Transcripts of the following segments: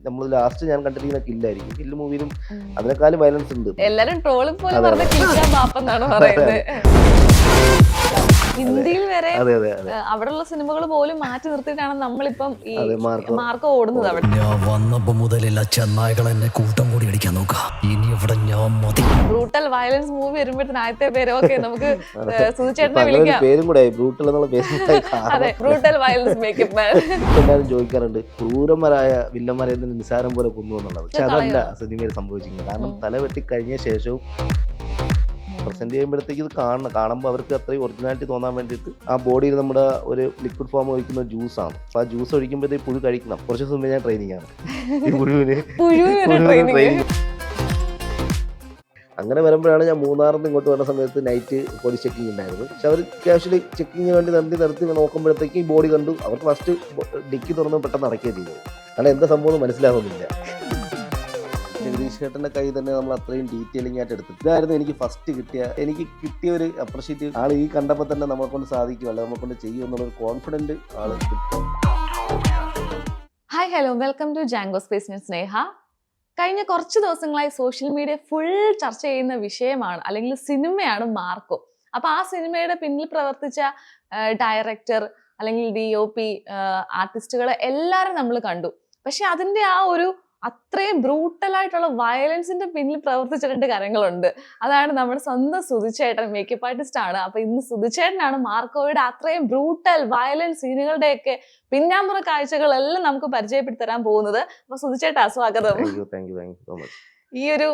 നമ്മൾ ലാസ്റ്റ് ഞാൻ കണ്ടിരിക്കുന്ന കില്ലായിരിക്കും. കില്ല് മൂവിയിലും അതിനേക്കാളും വയലൻസ് ഉണ്ട്. എല്ലാരും ട്രോളിൽ പോലും പറഞ്ഞ കിൽക്കാൻ പാപ്പെന്നാണ് പറയുന്നത്. ഹിന്ദിയിൽ വരെ അവിടെയുള്ള സിനിമകൾ പോലും മാറ്റി നിർത്തിയിട്ടാണ് നമ്മളിപ്പം ഈ മാർക്കോ ഓടുന്നത്. അവിടെ ഞാൻ വന്നപ്പോ മുതലില്ല ചെന്നായികൾ എന്നെ കൂട്ടം കൂടി അടിക്കാൻ നോക്കാം. ഇനി ഇവിടെ ഞാൻ മതി. ബ്രൂട്ടൽ വയലൻസ് മൂവി വരുമ്പോഴത്തേന് ആദ്യത്തെ പേര് ഓക്കെ നമുക്ക് സുധിച്ചേട്ടനെ വിളിക്കാം. പേരും കൂടെ ബ്രൂട്ടൽ എന്നുള്ള പേര്. അതെ, ബ്രൂട്ടൽ വയലൻസ് മേക്കപ്പ് മാൻ. എല്ലാവരും ചോദിക്കാറുണ്ട് ക്രൂരന്മാരായ വില്ലന്മാരെ നിസ്സാരം പോലെ കൊന്നു എന്നുള്ളത്. പക്ഷെ അതല്ല സിനിമയിൽ സംഭവിച്ചിരിക്കുന്നത്. കാരണം തല വെട്ടി കഴിഞ്ഞ ശേഷവും പ്രസന്റ് ചെയ്യുമ്പോഴത്തേക്ക് ഇത് കാണുമ്പോൾ അവർക്ക് അത്രയും ഒറിജിനാലിറ്റി തോന്നാൻ വേണ്ടിയിട്ട് ആ ബോഡിയിൽ നമ്മുടെ ഒരു ലിക്വിഡ് ഫോം ഒഴിക്കുന്ന ജ്യൂസാണ്. അപ്പൊ ആ ജ്യൂസ് ഒഴിക്കുമ്പോഴത്തേക്ക് പുഴു കഴിക്കണം. കുറച്ച് മുമ്പ് ഞാൻ ട്രെയിനിങ് ആണ് ഈ പുഴുവിന് ട്രെയിനിങ്. അങ്ങനെ വരുമ്പോഴാണ് ഞാൻ മൂന്നാറിൽ നിന്ന് ഇങ്ങോട്ട് വരുന്ന സമയത്ത് നൈറ്റ് പോലീസ് ചെക്കിങ് ഉണ്ടായിരുന്നു. പക്ഷെ അവർ ക്യാഷ്വലി ചെക്കിങ്ങിന് വേണ്ടി നിർത്തി നോക്കുമ്പോഴത്തേക്ക് ഈ ബോഡി കണ്ടു. അവർക്ക് ഫസ്റ്റ് ഡിക്കി തുറന്ന് പെട്ടെന്ന് അടയ്ക്കുകയും ചെയ്തു. കാരണം എന്താ സംഭവം മനസ്സിലാവുന്നില്ല. ജഗദീഷ് ചേട്ടൻ്റെ കൈ തന്നെ നമ്മൾ അത്രയും ഡീറ്റെയിലിംഗ് ആയിട്ട് എടുത്തു. ഇതായിരുന്നു എനിക്ക് ഫസ്റ്റ് കിട്ടിയ ഒരു അപ്രിഷ്യേറ്റ്. ആൾ ഈ കണ്ടപ്പോൾ തന്നെ നമ്മളെ കൊണ്ട് സാധിക്കും, അല്ലെ നമ്മളെ കൊണ്ട് ചെയ്യും എന്നുള്ളൊരു കോൺഫിഡൻറ്റ് ആള് കിട്ടും. Hi, hello, welcome to Django space. ഞാൻ സ്നേഹ. കഴിഞ്ഞ കുറച്ച് ദിവസങ്ങളായി സോഷ്യൽ മീഡിയ ഫുൾ ചർച്ച ചെയ്യുന്ന വിഷയമാണ്, അല്ലെങ്കിൽ സിനിമയാണ് മാർക്കോ. അപ്പൊ ആ സിനിമയുടെ പിന്നിൽ പ്രവർത്തിച്ച ഡയറക്ടർ അല്ലെങ്കിൽ DOP ആർട്ടിസ്റ്റുകളെ എല്ലാവരും നമ്മൾ കണ്ടു. പക്ഷെ അതിന്റെ ആ ഒരു അത്രയും ബ്രൂട്ടലായിട്ടുള്ള വയലൻസിന്റെ പിന്നിൽ പ്രവർത്തിച്ച 2 കാര്യങ്ങളുണ്ട്. അതാണ് നമ്മുടെ സ്വന്തം സുധിച്ചേട്ടൻ, മേക്കപ്പ് ആർട്ടിസ്റ്റ് ആണ്. അപ്പൊ ഇന്ന് സുധിച്ചേട്ടനാണ് മാർക്കോയുടെ അത്രയും ബ്രൂട്ടൽ വയലൻസ് സീനുകളുടെയൊക്കെ പിന്നാമ്പുറ കാഴ്ചകളെല്ലാം നമുക്ക് പരിചയപ്പെടുത്തി തരാൻ പോകുന്നത്. അപ്പൊ സുധിച്ചേട്ടാ, സ്വാഗതം. ഈ ഒരു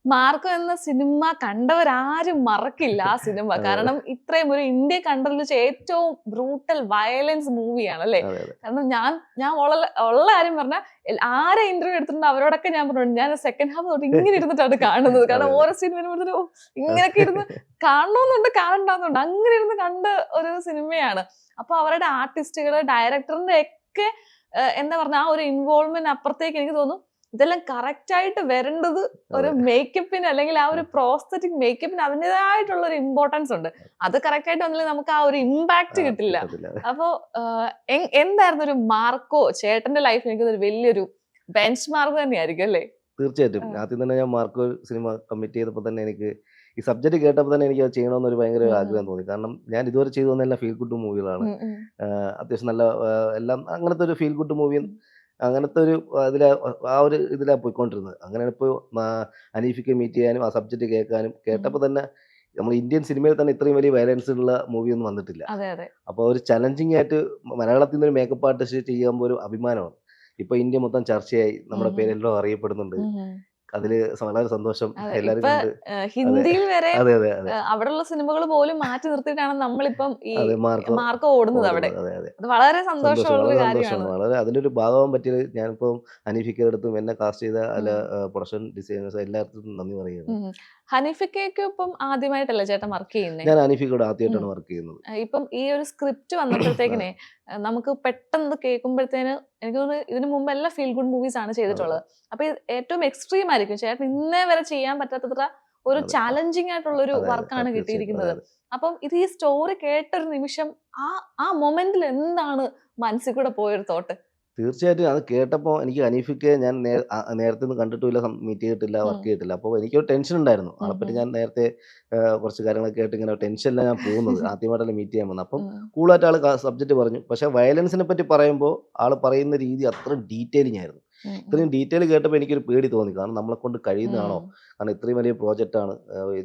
മാർക്കോ എന്ന സിനിമ കണ്ടവരാരും മറക്കില്ല ആ സിനിമ. കാരണം ഇത്രയും ഒരു ഇന്ത്യ കണ്ടതിൽ വെച്ച് ഏറ്റവും ബ്രൂട്ടൽ വയലൻസ് മൂവിയാണ് അല്ലേ. കാരണം ഞാൻ ഉള്ള കാര്യം പറഞ്ഞാൽ ആരെ ഇന്റർവ്യൂ എടുത്തിട്ടുണ്ട് അവരോടൊക്കെ ഞാൻ പറഞ്ഞു, ഞാൻ സെക്കൻഡ് ഹാഫ് തൊട്ട് ഇങ്ങനെ ഇരുന്നിട്ടാണ് കാണുന്നത്. കാരണം ഓരോ സിനിമ ഇങ്ങനെയൊക്കെ ഇരുന്ന് കാണണമെന്നുണ്ട്, കാണണ്ടാന്നുണ്ട്, അങ്ങനെ ഇരുന്ന് കണ്ട ഒരു സിനിമയാണ്. അപ്പൊ അവരുടെ ആർട്ടിസ്റ്റുകള്, ഡയറക്ടറിന്റെ ഒക്കെ എന്താ പറഞ്ഞ ആ ഒരു ഇൻവോൾവ്മെന്റ് അപ്പുറത്തേക്ക് എനിക്ക് തോന്നുന്നു ഇതെല്ലാം കറക്റ്റ് ആയിട്ട് വരേണ്ടത് ഒരു മേക്കപ്പിന് അല്ലെങ്കിൽ ആ ഒരു പ്രോസ്തറ്റിക് മേക്കപ്പിന് അതിൻ്റെതായിട്ടുള്ള ഒരു ഇമ്പോർട്ടൻസ് ഉണ്ട്. അത് കറക്റ്റ് ആയിട്ട് വന്നില്ലെങ്കിൽ നമുക്ക് ആ ഒരു ഇമ്പാക്ട് കിട്ടില്ല. അപ്പോ എന്തായിരുന്നു ഒരു മാർക്കോ ചേട്ടന്റെ ലൈഫിൽ എനിക്ക് ഒരു വലിയൊരു ബെഞ്ച് മാർക്ക് തന്നെയായിരിക്കും അല്ലേ? തീർച്ചയായിട്ടും. ആദ്യം തന്നെ ഞാൻ മാർക്കോ സിനിമ കമ്മിറ്റ് ചെയ്തപ്പോൾ തന്നെ എനിക്ക് ഈ സബ്ജക്ട് കേട്ടപ്പോൾ തന്നെ എനിക്ക് അത് ചെയ്യണമെന്നൊരു ഭയങ്കര ആഗ്രഹം തോന്നി. കാരണം ഞാൻ ഇതുവരെ ചെയ്തു വന്നെല്ലാം ഫീൽ ഗുഡ് മൂവികളാണ്. അത്യാവശ്യം നല്ല എല്ലാം അങ്ങനത്തെ ഒരു ഫീൽ ഗുഡ് മൂവി, അങ്ങനത്തെ ഒരു ഇതിലാണ് പോയിക്കൊണ്ടിരുന്നത്. അങ്ങനെ ഇപ്പോൾ അനീഫിക്ക് മീറ്റ് ചെയ്യാനും ആ സബ്ജക്റ്റ് കേട്ടപ്പോൾ തന്നെ നമ്മൾ ഇന്ത്യൻ സിനിമയിൽ തന്നെ ഇത്രയും വലിയ വയലൻസ് ഉള്ള മൂവിയൊന്നും വന്നിട്ടില്ല. അപ്പോൾ ഒരു ചലഞ്ചിങ് ആയിട്ട് മലയാളത്തിൽ നിന്ന് ഒരു മേക്കപ്പ് ആർട്ടിസ്റ്റ് ചെയ്യുമ്പോൾ ഒരു അഭിമാനമാണ്. ഇപ്പൊ ഇന്ത്യ മൊത്തം ചർച്ചയായി, നമ്മുടെ പേരെല്ലാം അറിയപ്പെടുന്നുണ്ട്. അതില് വളരെ സന്തോഷം. എല്ലാവരും ഹിന്ദിയിൽ വരെ അവിടെയുള്ള സിനിമകൾ പോലും മാറ്റി നിർത്തിയിട്ടാണ് നമ്മളിപ്പം ഈ മാർക്കോ ഓടുന്നത്. അവിടെ അത് വളരെ സന്തോഷമുള്ള കാര്യമാണ്. വളരെ അതിന്റെ ഒരു ഭാഗമാകാൻ പറ്റിയത് ഞാനിപ്പം അനീഫിക്കയുടെ അടുത്തും എന്നെ കാസ്റ്റ് ചെയ്ത പ്രൊഡക്ഷൻ ഡിസൈനേഴ്സ് എല്ലാവർക്കും നന്ദി പറയുകയാണ്. ഹനീഫയ്ക്ക് ഇപ്പം ആദ്യമായിട്ടല്ല ചേട്ടൻ വർക്ക് ചെയ്യുന്നത്? ഞാൻ അനീഫിക്കോട് ആദ്യമായിട്ടാണ് വർക്ക് ചെയ്യുന്നത്. ഇപ്പം ഈ ഒരു സ്ക്രിപ്റ്റ് വന്നപ്പോഴത്തേക്കിനെ നമുക്ക് പെട്ടെന്ന് കേൾക്കുമ്പോഴത്തേന് എനിക്ക് തോന്നുന്നു ഇതിനു മുമ്പ് എല്ലാ ഫീൽ ഗുഡ് മൂവീസ് ആണ് ചെയ്തിട്ടുള്ളത്. അപ്പൊ ഏറ്റവും എക്സ്ട്രീം ആയിരിക്കും ചേട്ടൻ ഇന്നേ വരെ ചെയ്യാൻ പറ്റാത്തത്ര ഒരു ചാലഞ്ചിങ് ആയിട്ടുള്ള ഒരു വർക്കാണ് കിട്ടിയിരിക്കുന്നത്. അപ്പം ഇത് ഈ സ്റ്റോറി കേട്ടൊരു നിമിഷം ആ മൊമെന്റിൽ എന്താണ് മനസ്സിൽ കൂടെ പോയൊരു തോട്ട്? തീർച്ചയായിട്ടും അത് കേട്ടപ്പോൾ എനിക്ക് അനീഫിക്ക് ഞാൻ നേരത്തെ ഒന്നും കണ്ടിട്ടില്ല, മീറ്റ് ചെയ്തിട്ടില്ല, വർക്ക് ചെയ്തിട്ടില്ല. അപ്പോൾ എനിക്കൊരു ടെൻഷൻ ഉണ്ടായിരുന്നു. ആളെപ്പറ്റി ഞാൻ നേരത്തെ കുറച്ച് കാര്യങ്ങളൊക്കെ കേട്ട് ഇങ്ങനെ ടെൻഷനിലാണ് ഞാൻ പോകുന്നത്. ആദ്യമായിട്ടല്ല മീറ്റ് ചെയ്യാൻ വന്നത്. അപ്പം കൂളായിട്ട് ആൾ സബ്ജക്റ്റ് പറഞ്ഞു. പക്ഷേ വയലൻസിനെ പറ്റി പറയുമ്പോൾ ആൾ പറയുന്ന രീതി അത്ര ഡീറ്റെയിലിംഗ് ആയിരുന്നു. ഇത്രയും ഡീറ്റെയിൽ കേട്ടപ്പോൾ എനിക്കൊരു പേടി തോന്നി. കാരണം നമ്മളെ കൊണ്ട് കഴിയുന്നതാണോ? കാരണം ഇത്രയും വലിയ പ്രോജക്റ്റാണ്,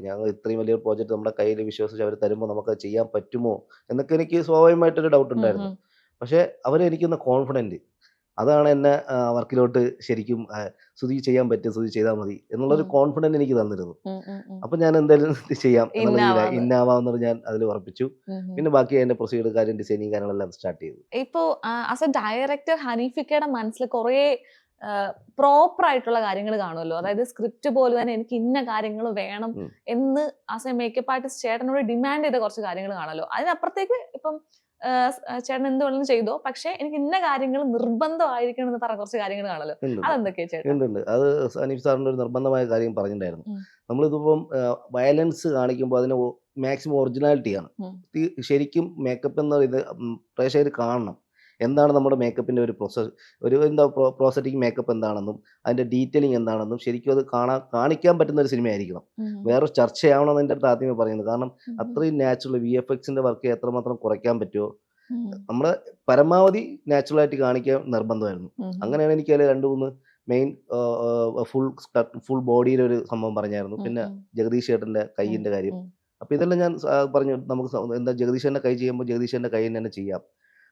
ഞങ്ങൾ ഇത്രയും വലിയ പ്രോജക്റ്റ് നമ്മുടെ കയ്യിൽ വിശ്വസിച്ച് അവർ തരുമ്പോൾ നമുക്കത് ചെയ്യാൻ പറ്റുമോ എന്നൊക്കെ എനിക്ക് സ്വാഭാവികമായിട്ടൊരു ഡൗട്ട് ഉണ്ടായിരുന്നു. പക്ഷേ അവരെനിക്കുന്ന കോൺഫിഡൻറ്റ്, അതാണ് എന്നെ വർക്കിലോട്ട് ശരിക്കും സുധി ചെയ്യാൻ പറ്റും, സുധി ചെയ്താൽ മതി എന്നുള്ളൊരു കോൺഫിഡൻസ് എനിക്ക് തന്നിരുന്നു. അപ്പൊ ഞാൻ എന്തായാലും ചെയ്യാം എന്നുള്ള ഇന്നാവാന്ന് ഞാൻ അതിൽ ഉറപ്പിച്ചു. പിന്നെ ബാക്കി അതിന്റെ പ്രൊസീജിയർ കാര്യം, ഡിസൈനിങ് കാര്യങ്ങളെല്ലാം സ്റ്റാർട്ട് ചെയ്തു. ഇപ്പോ ആസ് എ ഡയറക്ടർ ഹനീഫിക്കയുടെ മനസ്സിൽ കുറെ പ്രോപ്പർ ആയിട്ടുള്ള കാര്യങ്ങൾ കാണുമല്ലോ. അതായത് സ്ക്രിപ്റ്റ് പോലെ തന്നെ എനിക്ക് ഇന്ന കാര്യങ്ങൾ വേണം എന്ന് ആസ് എ മേക്കപ്പ് ആർട്ടിസ്റ്റ് ചേട്ടനോട് ഡിമാൻഡ് ചെയ്ത കുറച്ച് കാര്യങ്ങൾ കാണുമല്ലോ. അതിനപ്പുറത്തേക്ക് ഇപ്പം ചേട്ടൻ എന്ത് വേണമെങ്കിലും ചെയ്തോ, പക്ഷെ എനിക്ക് ഇന്ന കാര്യങ്ങൾ നിർബന്ധമായിരിക്കണം എന്ന് പറഞ്ഞ കുറച്ച് കാര്യങ്ങൾ കാണല്ലോ. അതെന്തൊക്കെയാ ചേട്ടൻ? ഉണ്ട്. അത് അനീഫ് സാറിന്റെ ഒരു നിർബന്ധമായ കാര്യം പറഞ്ഞിട്ടുണ്ടായിരുന്നു. നമ്മളിതിപ്പം വയലൻസ് കാണിക്കുമ്പോൾ അതിന് മാക്സിമം ഒറിജിനാലിറ്റിയാണ്. ശരിക്കും മേക്കപ്പ് എന്ന് പറയുന്നത് പ്രേക്ഷകർ കാണണം. എന്താണ് നമ്മുടെ മേക്കപ്പിൻ്റെ ഒരു പ്രോസറ്റിക് മേക്കപ്പ് എന്താണെന്നും അതിൻ്റെ ഡീറ്റെയിലിംഗ് എന്താണെന്നും ശരിക്കും അത് കാണിക്കാൻ പറ്റുന്ന ഒരു സിനിമയായിരിക്കണം. വേറൊരു ചർച്ചയാവണമെന്ന് എൻ്റെ അടുത്ത് ആദ്യമേ പറയുന്നത്. കാരണം അത്രയും നാച്ചുറൽ VFXൻ്റെ വർക്ക് എത്രമാത്രം കുറയ്ക്കാൻ പറ്റുമോ നമ്മൾ പരമാവധി നാച്ചുറലായിട്ട് കാണിക്കാൻ നിർബന്ധമായിരുന്നു. അങ്ങനെയാണ് എനിക്ക് അതിൽ 2-3 മെയിൻ ഫുൾ ബോഡിയുടെ ഒരു സംഭവം പറഞ്ഞായിരുന്നു. പിന്നെ ജഗദീഷ് ചേട്ടൻ്റെ കൈയിൻ്റെ കാര്യം. അപ്പോൾ ഇതെല്ലാം ഞാൻ പറഞ്ഞു നമുക്ക് എന്താ ജഗദീഷ് ചേട്ടൻ്റെ കൈ ചെയ്യുമ്പോൾ ജഗദീഷ് ചേട്ടൻ്റെ കൈ തന്നെ ചെയ്യാം.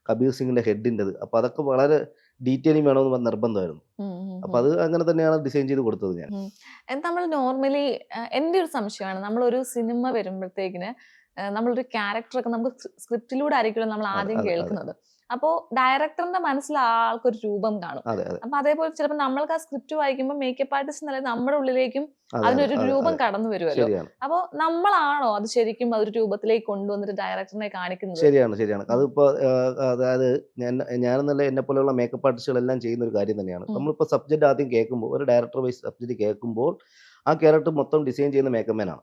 കബീർ സിംഗിൻ്റെ ഹെഡിൻ്റെത്. അപ്പോൾ അതൊക്കെ വളരെ ഡീറ്റെയിലിംഗ് വേണമെന്ന് പറഞ്ഞ നിർബന്ധമായിരുന്നു. അപ്പോൾ അത് അങ്ങനെ തന്നെയാണ് ഡിസൈൻ ചെയ്ത് കൊടുത്തത് ഞാൻ. നമ്മൾ നോർമലി എൻ്റെ ഒരു സംശയമാണ്, നമ്മളൊരു സിനിമ വരുമ്പോഴത്തേക്കിന് നമ്മളൊരു ക്യാരക്ടറൊക്കെ നമുക്ക് സ്ക്രിപ്റ്റിലൂടെ ആയിരിക്കുമല്ലോ നമ്മൾ ആദ്യം കേൾക്കുന്നത്. അപ്പോൾ ഡയറക്ടറിന്റെ മനസ്സിൽ ആൾക്കൊരു രൂപം കാണും. അപ്പൊ അതേപോലെ ചിലപ്പോൾ നമ്മൾക്ക് ആ സ്ക്രിപ്റ്റ് വായിക്കുമ്പോൾ മേക്കപ്പ് ആർട്ടിസ്റ്റ് എന്നല്ല നമ്മുടെ ഉള്ളിലേക്കും അതിനൊരു രൂപം കടന്നു വരുമല്ലോ. അപ്പോൾ നമ്മളാണോ അത് ശരിക്കും അതൊരു രൂപത്തിലേക്ക് കൊണ്ടുവന്നിട്ട് ഡയറക്ടറിനെ കാണിക്കുന്നത്? ശരിയാണ്. അതിപ്പോ അതായത് ഞാനെന്നല്ല എന്നെ പോലെയുള്ള മേക്കപ്പ് ആർട്ടിസ്റ്റുകളെല്ലാം ചെയ്യുന്ന ഒരു കാര്യം തന്നെയാണ്. നമ്മളിപ്പോൾ സബ്ജക്റ്റ് ആദ്യം കേൾക്കുമ്പോൾ ഒരു ഡയറക്ടർ വൈസ് സബ്ജക്റ്റ് കേൾക്കുമ്പോൾ ആ ക്യാരക്ടർ മൊത്തം ഡിസൈൻ ചെയ്യുന്ന മേക്കപ്പ്മാനാണ്.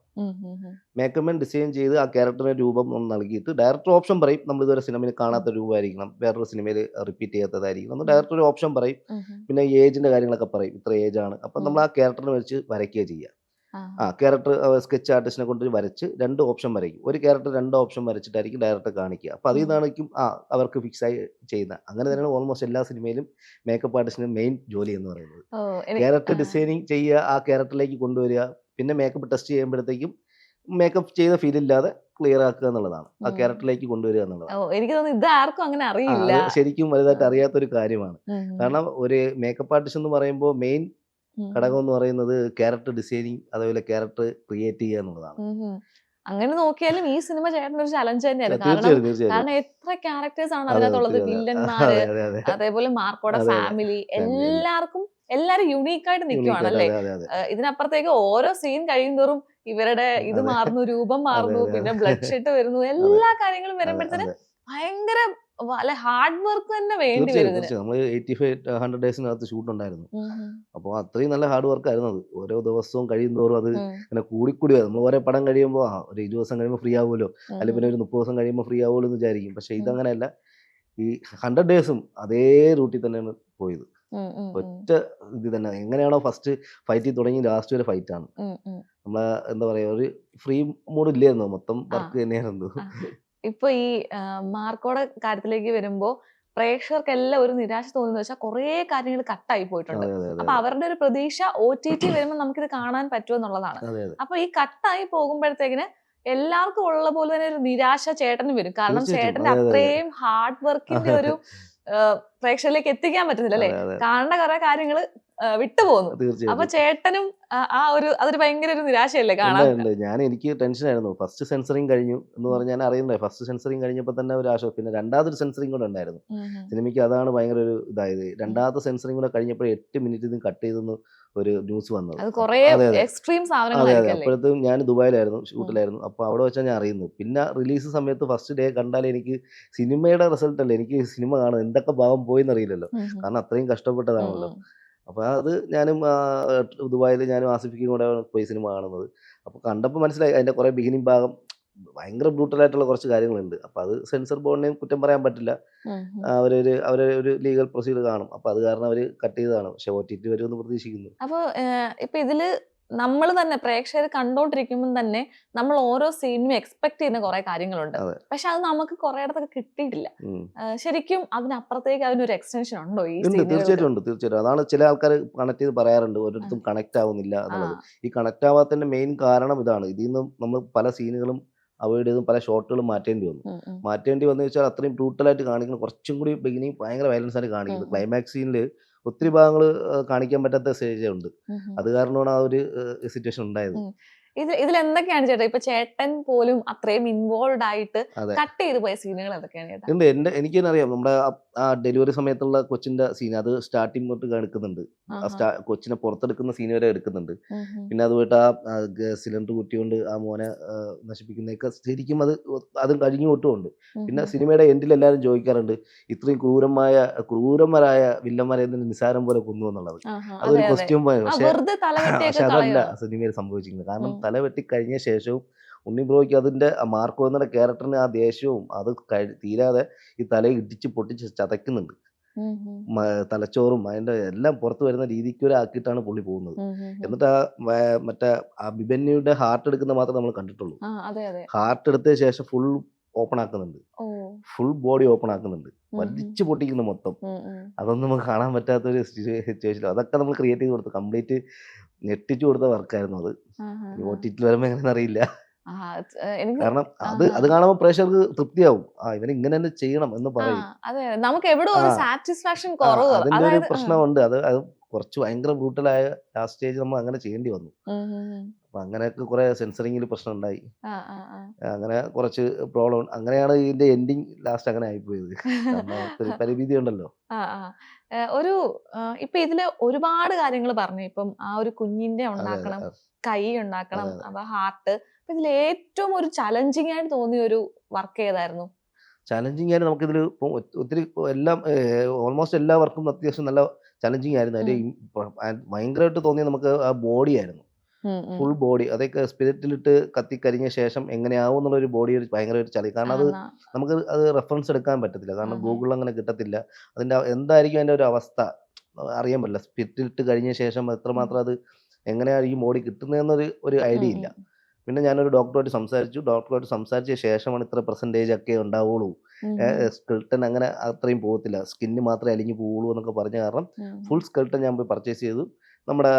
മേക്കപ്പ്മാൻ ഡിസൈൻ ചെയ്ത് ആ ക്യാരക്ടറിന് രൂപം നൽകിയിട്ട് ഡയറക്ടർ ഓപ്ഷൻ പറയും. നമ്മൾ ഇതുവരെ സിനിമയിൽ കാണാത്ത രൂപമായിരിക്കണം, വേറൊരു സിനിമയിൽ റിപ്പീറ്റ് ചെയ്യാത്തതായിരിക്കണം എന്ന് ഡയറക്ടർ ഒരു ഓപ്ഷൻ പറയും. പിന്നെ ഏജിന്റെ കാര്യങ്ങളൊക്കെ പറയും, ഇത്ര ഏജ് ആണ്. അപ്പം നമ്മൾ ആ ക്യാരക്ടറിനെ വെച്ച് വരയ്ക്കുക ചെയ്യുക. ക്യാരക്ടർ സ്കെച്ച് ആർട്ടിസ്റ്റിനെ കൊണ്ട് വരച്ച് 2 ഓപ്ഷൻ വരയ്ക്കും. ഒരു ക്യാരക്ടർ 2 ഓപ്ഷൻ വരച്ചിട്ടായിരിക്കും ഡയറക്ടർ കാണിക്കുക. അപ്പോൾ അതിൽ നിന്നായിരിക്കും അവർക്ക് ഫിക്സ് ആയി ചെയ്യുന്നത്. അങ്ങനെ തന്നെയാണ് ഓൾമോസ്റ്റ് എല്ലാ സിനിമയിലും മേക്കപ്പ് ആർട്ടിസ്റ്റിന്റെ മെയിൻ ജോലി എന്ന് പറയുന്നത്. ക്യാരക്ടർ ഡിസൈനിങ് ചെയ്യുക, ആ ക്യാരക്ടറിലേക്ക് കൊണ്ടുവരിക, പിന്നെ മേക്കപ്പ് ടെസ്റ്റ് ചെയ്യുമ്പോഴത്തേക്കും മേക്കപ്പ് ചെയ്ത ഫീൽ ഇല്ലാതെ ക്ലിയർ ആക്കുക എന്നുള്ളതാണ്. ആ ക്യാരക്ടറിലേക്ക് കൊണ്ടുവരിക എന്നുള്ളതാണ്. എനിക്ക് തോന്നുന്നു ഇത് ആർക്കും അങ്ങനെ അറിയില്ല. ശരിക്കും വലുതായിട്ട് അറിയാത്തൊരു കാര്യമാണ്. കാരണം ഒരു മേക്കപ്പ് ആർട്ടിസ്റ്റ് എന്ന് പറയുമ്പോൾ മെയിൻ ഘടകം എന്ന് പറയുന്നത് ക്യാരക്ടർ ഡിസൈനിങ്, അതേപോലെ ക്യാരക്ടർ ക്രിയേറ്റ് ചെയ്യുക എന്നുള്ളതാണ്. അങ്ങനെ നോക്കിയാലും ഈ സിനിമ ചേട്ടൻ ഒരു ചലഞ്ച് തന്നെയാണ്. തീർച്ചയായും കാരണം എത്ര ക്യാരക്ടേഴ്സ് ആണ് അതിനകത്തുള്ളത്. വില്ലന്മാര്, അതേപോലെ മാർക്കോടെ ഫാമിലി, എല്ലാരും യുണീക്ക് ആയിട്ട് നിൽക്കുവാണല്ലേ. ഇതിനപ്പുറത്തേക്ക് ഓരോ സീൻ കഴിയുന്തോറും ഇവരുടെ ഇത് മാറുന്നു, രൂപം മാറുന്നു, പിന്നെ ബ്ലഡ് ഷെഡ് വരുന്നു, എല്ലാ കാര്യങ്ങളും വരുമ്പോഴത്തേന് ഭയങ്കര ഹാർഡ് വർക്ക് തന്നെ വേണ്ടി വരും. നമ്മൾ 85-100 ഡേയ്സിനകത്ത് ഷൂട്ട് ഉണ്ടായിരുന്നു. അപ്പോൾ അത്രയും നല്ല ഹാർഡ് വർക്ക് ആയിരുന്നു അത്. ഓരോ ദിവസവും കഴിയുന്തോറും അത് ഇങ്ങനെ കൂടിക്കൂടി വരും. നമ്മൾ ഓരോ പടം കഴിയുമ്പോൾ ഒരു 20 ദിവസം കഴിയുമ്പോൾ ഫ്രീ ആവുമല്ലോ, അല്ലെങ്കിൽ പിന്നെ ഒരു 30 ദിവസം കഴിയുമ്പോൾ ഫ്രീ ആവുമല്ലോ എന്ന് വിചാരിക്കും. പക്ഷെ ഇതങ്ങനെയല്ല. ഈ 100 ഡേയ്സും അതേ റൂട്ടിൽ തന്നെയാണ് പോയത്. ഒറ്റ ഇത് തന്നെ. എങ്ങനെയാണോ ഫസ്റ്റ് ഫൈറ്റിൽ തുടങ്ങി ലാസ്റ്റ് വരെ ഫൈറ്റാണ്. നമ്മളെ എന്താ പറയാ, ഒരു ഫ്രീ മൂഡ് ഇല്ലായിരുന്നു, മൊത്തം വർക്ക് തന്നെയായിരുന്നു. ഇപ്പൊ ഈ മാർക്കോടെ കാര്യത്തിലേക്ക് വരുമ്പോ പ്രേക്ഷകർക്കെല്ലാം ഒരു നിരാശ തോന്നുന്നത് വെച്ചാൽ കുറെ കാര്യങ്ങൾ കട്ടായി പോയിട്ടുണ്ട്. അപ്പൊ അവരുടെ ഒരു പ്രതീക്ഷ OTT വരുമ്പോൾ നമുക്കിത് കാണാൻ പറ്റുമോ എന്നുള്ളതാണ്. അപ്പൊ ഈ കട്ടായി പോകുമ്പോഴത്തേക്കിന് എല്ലാവർക്കും ഉള്ള പോലെ തന്നെ ഒരു നിരാശ ചേട്ടന് വരും. കാരണം ചേട്ടന്റെ അത്രയും ഹാർഡ് വർക്കിന്റെ ഒരു പ്രേക്ഷകരിലേക്ക് എത്തിക്കാൻ പറ്റുന്നില്ല അല്ലെ. കാണേണ്ട കുറെ കാര്യങ്ങള് വിട്ടുപോകുന്നു. അപ്പൊ ചേട്ടനും അതൊരു ഭയങ്കര ഒരു നിരാശയല്ലേ കാണാൻ? എനിക്ക് ടെൻഷനായിരുന്നു. ഫസ്റ്റ് സെൻസറിങ് കഴിഞ്ഞു എന്ന് പറഞ്ഞാൽ അറിയണ്ടേ. ഫസ്റ്റ് സെൻസറിങ് കഴിഞ്ഞപ്പോൾ തന്നെ ഒരു ആശ്വാസം. പിന്നെ രണ്ടാമതൊരു സെൻസറിങ് കൂടെ ഉണ്ടായിരുന്നു സിനിമയ്ക്ക്. അതാണ് ഭയങ്കര ഒരു ഇതായത്. രണ്ടാമത്തെ സെൻസറിങ് കൂടെ കഴിഞ്ഞപ്പോൾ 8 മിനിറ്റ് കട്ട് ചെയ്തെന്ന് ഒരു ന്യൂസ് വന്നത്. അപ്പോഴത്തേക്കും ഞാൻ ദുബായിലായിരുന്നു, ഷൂട്ടിലായിരുന്നു. അപ്പോൾ അവിടെ വെച്ചാൽ ഞാൻ അറിയുന്നു. പിന്നെ റിലീസ് സമയത്ത് ഫസ്റ്റ് ഡേ കണ്ടാലേ എനിക്ക് സിനിമയുടെ റിസൾട്ട് അല്ലേ, എനിക്ക് സിനിമ കാണും എന്തൊക്കെ ഭാഗം പോയെന്നറിയില്ലല്ലോ. കാരണം അത്രയും കഷ്ടപ്പെട്ടതാണല്ലോ. അപ്പോൾ അത് ഞാനും ദുബായിൽ ഞാനും ആസിഫിക്കും കൂടെ പോയി സിനിമ കാണുന്നത്. അപ്പോൾ കണ്ടപ്പോൾ മനസ്സിലായി അതിൻ്റെ കുറേ ബിഗിനിങ് ഭാഗം ഭയങ്കര ബ്രൂട്ടലായിട്ടുള്ള കുറച്ച് കാര്യങ്ങളുണ്ട്. അപ്പോൾ അത് സെൻസർ ബോർഡിനെയും കുറ്റം പറയാൻ പറ്റില്ല. അവരൊരു ലീഗൽ പ്രൊസീജിയർ കാണും. അപ്പോൾ അത് കാരണം അവർ കട്ട് ചെയ്തതാണ്. പക്ഷെ OTT വരുമെന്ന് പ്രതീക്ഷിക്കുന്നു. അപ്പോൾ ഇപ്പൊ ഇതില് നമ്മൾ തന്നെ പ്രേക്ഷകർ കണ്ടോണ്ടിരിക്കുമ്പോൾ തന്നെ നമ്മൾ ഓരോ സീനും എക്സ്പെക്ട് ചെയ്യുന്ന കുറെ കാര്യങ്ങളുണ്ട്. പക്ഷെ അത് നമുക്ക് കുറെ ഇടത്തൊക്കെ കിട്ടിയിട്ടില്ല. ശരിക്കും അതിനപ്പുറത്തേക്ക് അതിനൊരു എക്സ്റ്റൻഷൻ ഉണ്ടോ? തീർച്ചയായിട്ടും ഉണ്ട്. അതാണ് ചില ആൾക്കാർ കണക്ട് ചെയ്ത് പറയാറുണ്ട്, ഒരിടത്തും കണക്ട് ആവുന്നില്ല എന്നുള്ളത്. ഈ കണക്ട് ആവാത്തതിന്റെ മെയിൻ കാരണം ഇതാണ്. ഇതിൽ നിന്ന് നമ്മൾ പല സീനുകളും അവോയ്ഡ് ചെയ്തും പല ഷോട്ടുകളും മാറ്റേണ്ടി വന്നു വെച്ചാൽ അത്രയും ബ്രൂട്ടലായിട്ട് കാണിക്കുന്നത്. കുറച്ചും കൂടി ബിഗിനിങ് ഭയങ്കര വയലൻസ് ആണ് കാണിക്കുന്നത്. ക്ലൈമാക്സ് സീനിൽ ഒത്തിരി ഭാഗങ്ങൾ കാണിക്കാൻ പറ്റാത്ത സ്റ്റേജ് ഉണ്ട്. അത് കാരണമാണ് ആ ഒരു സിറ്റുവേഷൻ ഉണ്ടായത്. ഇതിൽ എന്തൊക്കെയാണ് ചേട്ടാ ഇപ്പൊ ചേട്ടൻ പോലും അത്രയും ഇൻവോൾവ് ആയിട്ട് കട്ട് ചെയ്ത് പോയ സീനുകൾ എന്തൊക്കെയാണ്? എനിക്ക് തന്നെ അറിയാം. നമ്മുടെ ആ ഡെലിവറി സമയത്തുള്ള കൊച്ചിന്റെ സീൻ അത് സ്റ്റാർട്ടിങ് തൊട്ട് എടുക്കുന്നുണ്ട്. കൊച്ചിനെ പുറത്തെടുക്കുന്ന സീൻ വരെ എടുക്കുന്നുണ്ട്. പിന്നെ അത് പോയിട്ട് ആ സിലിണ്ടർ കുറ്റിക്കൊണ്ട് ആ മോനെ നശിപ്പിക്കുന്നതൊക്കെ ശരിക്കും അതും കഴിഞ്ഞു തൊട്ടുമുണ്ട്. പിന്നെ സിനിമയുടെ എൻഡിൽ എല്ലാവരും ചോദിക്കാറുണ്ട്, ഇത്രയും ക്രൂരന്മാരായ വില്ലന്മാരെ നിസ്സാരം പോലെ കൊന്നു എന്നുള്ളത്. അതൊരു ക്വസ്റ്റ്യൻ പോയിന്റ്. പക്ഷെ അതല്ല സിനിമയിൽ സംഭവിച്ചിരിക്കുന്നത്. കാരണം തല വെട്ടി കഴിഞ്ഞ ശേഷവും ഉണ്ണി ബ്രോയ്ക്ക് അതിൻ്റെ മാർക്കോ എന്നുള്ള ക്യാരക്ടറിന് ആ ദേഷ്യവും അത് തീരാതെ ഈ തല ഇടിച്ച് പൊട്ടിച്ച് ചതയ്ക്കുന്നുണ്ട്. തലച്ചോറും അതിൻ്റെ എല്ലാം പുറത്ത് വരുന്ന രീതിക്ക് ആക്കിയിട്ടാണ് പുള്ളി പോകുന്നത്. എന്നിട്ട് മറ്റേ അഭിമന്യുയുടെ ഹാർട്ട് എടുക്കുന്ന മാത്രമേ നമ്മൾ കണ്ടിട്ടുള്ളൂ. ഹാർട്ട് എടുത്ത ശേഷം ഫുൾ ഓപ്പൺ ആക്കുന്നുണ്ട്, ഫുൾ ബോഡി ഓപ്പൺ ആക്കുന്നുണ്ട്, വലിച്ചു പൊട്ടിക്കുന്നു മൊത്തം. അതൊന്നും നമുക്ക് കാണാൻ പറ്റാത്തൊരു സിറ്റുവേഷൻ. അതൊക്കെ നമ്മൾ ക്രിയേറ്റ് ചെയ്ത് കൊടുത്തു, കംപ്ലീറ്റ് ഞെട്ടിച്ചു കൊടുത്ത വർക്കായിരുന്നു അത്. OTT വരുമ്പോൾ എങ്ങനെയാണെന്ന് അറിയില്ല. കാരണം അത് കാണുമ്പോൾ പ്രേക്ഷകർക്ക് തൃപ്തിയാവും, ഇവൻ ഇങ്ങനെ തന്നെ ചെയ്യണം എന്ന് പറയും. നമുക്ക് എവിടെ ഒരു സാറ്റിസ്ഫാക്ഷൻ കുറവ്, അതിന്റെ ഒരു പ്രശ്നമുണ്ട്. അത് കുറച്ച് ഭയങ്കര ബ്രൂട്ടലായ ലാസ്റ്റ് സ്റ്റേജ് നമ്മൾ അങ്ങനെ ചെയ്യേണ്ടി വന്നു. അപ്പൊ അങ്ങനെയൊക്കെ കുറെ സെൻസറിങ്ങിൽ പ്രശ്നം ഉണ്ടായി, അങ്ങനെ കുറച്ച് പ്രോബ്ലം. അങ്ങനെയാണ് ഇതിന്റെ എൻഡിങ് ലാസ്റ്റ് അങ്ങനെ ആയിപ്പോയത്. ഒരു പരിമിതി ഉണ്ടല്ലോ. ഒരു ഇപ്പൊ ഇതില് ഒരുപാട് കാര്യങ്ങൾ പറഞ്ഞു. ഇപ്പം ആ ഒരു കുഞ്ഞിന്റെ ഉണ്ടാക്കണം, കൈ ഉണ്ടാക്കണം, അപ്പൊ ഹാർട്ട്. ഇതിൽ ഏറ്റവും ഒരു ചലഞ്ചിങ് ആയിട്ട് തോന്നിയ ഒരു വർക്ക് ഏതായിരുന്നു? ചലഞ്ചിങ് ആയിട്ട് നമുക്കിതിൽ ഒത്തിരി എല്ലാം ഓൾമോസ്റ്റ് എല്ലാ വർക്കും അത്യാവശ്യം നല്ല ചലഞ്ചിങ് ആയിരുന്നു. അതിന്റെ ഭയങ്കരമായിട്ട് തോന്നിയത് നമുക്ക് ആ ബോഡി ആയിരുന്നു, ഫുൾ ബോഡി. അതൊക്കെ സ്പിരിറ്റിലിട്ട് കത്തിക്കരിഞ്ഞ ശേഷം എങ്ങനെയാവും എന്നുള്ളൊരു ബോഡി ഭയങ്കര ഒരു ചലി. കാരണം നമുക്ക് അത് റെഫറൻസ് എടുക്കാൻ പറ്റത്തില്ല, കാരണം ഗൂഗിളിൽ അങ്ങനെ കിട്ടത്തില്ല. അതിന്റെ എന്തായിരിക്കും അതിന്റെ ഒരു അവസ്ഥ അറിയാൻ പറ്റില്ല. സ്പിരിറ്റിലിട്ട് കഴിഞ്ഞ ശേഷം എത്രമാത്രം അത് എങ്ങനെയായിരിക്കും ബോഡി കിട്ടുന്നതെന്നൊരു ഐഡിയ ഇല്ല. പിന്നെ ഞാനൊരു ഡോക്ടറുമായിട്ട് സംസാരിച്ച ശേഷമാണ് ഇത്ര പെർസെൻറ്റേജ് ഒക്കെ ഉണ്ടാവുള്ളൂ, സ്കെൽട്ടൻ അങ്ങനെ അത്രയും പോകത്തില്ല, സ്കിന്ന് മാത്രമേ അലിഞ്ഞു പോവുള്ളൂ എന്നൊക്കെ പറഞ്ഞ കാരണം ഫുൾ സ്കെൽട്ടൻ ഞാൻ പോയി പർച്ചേസ് ചെയ്തു. നമ്മുടെ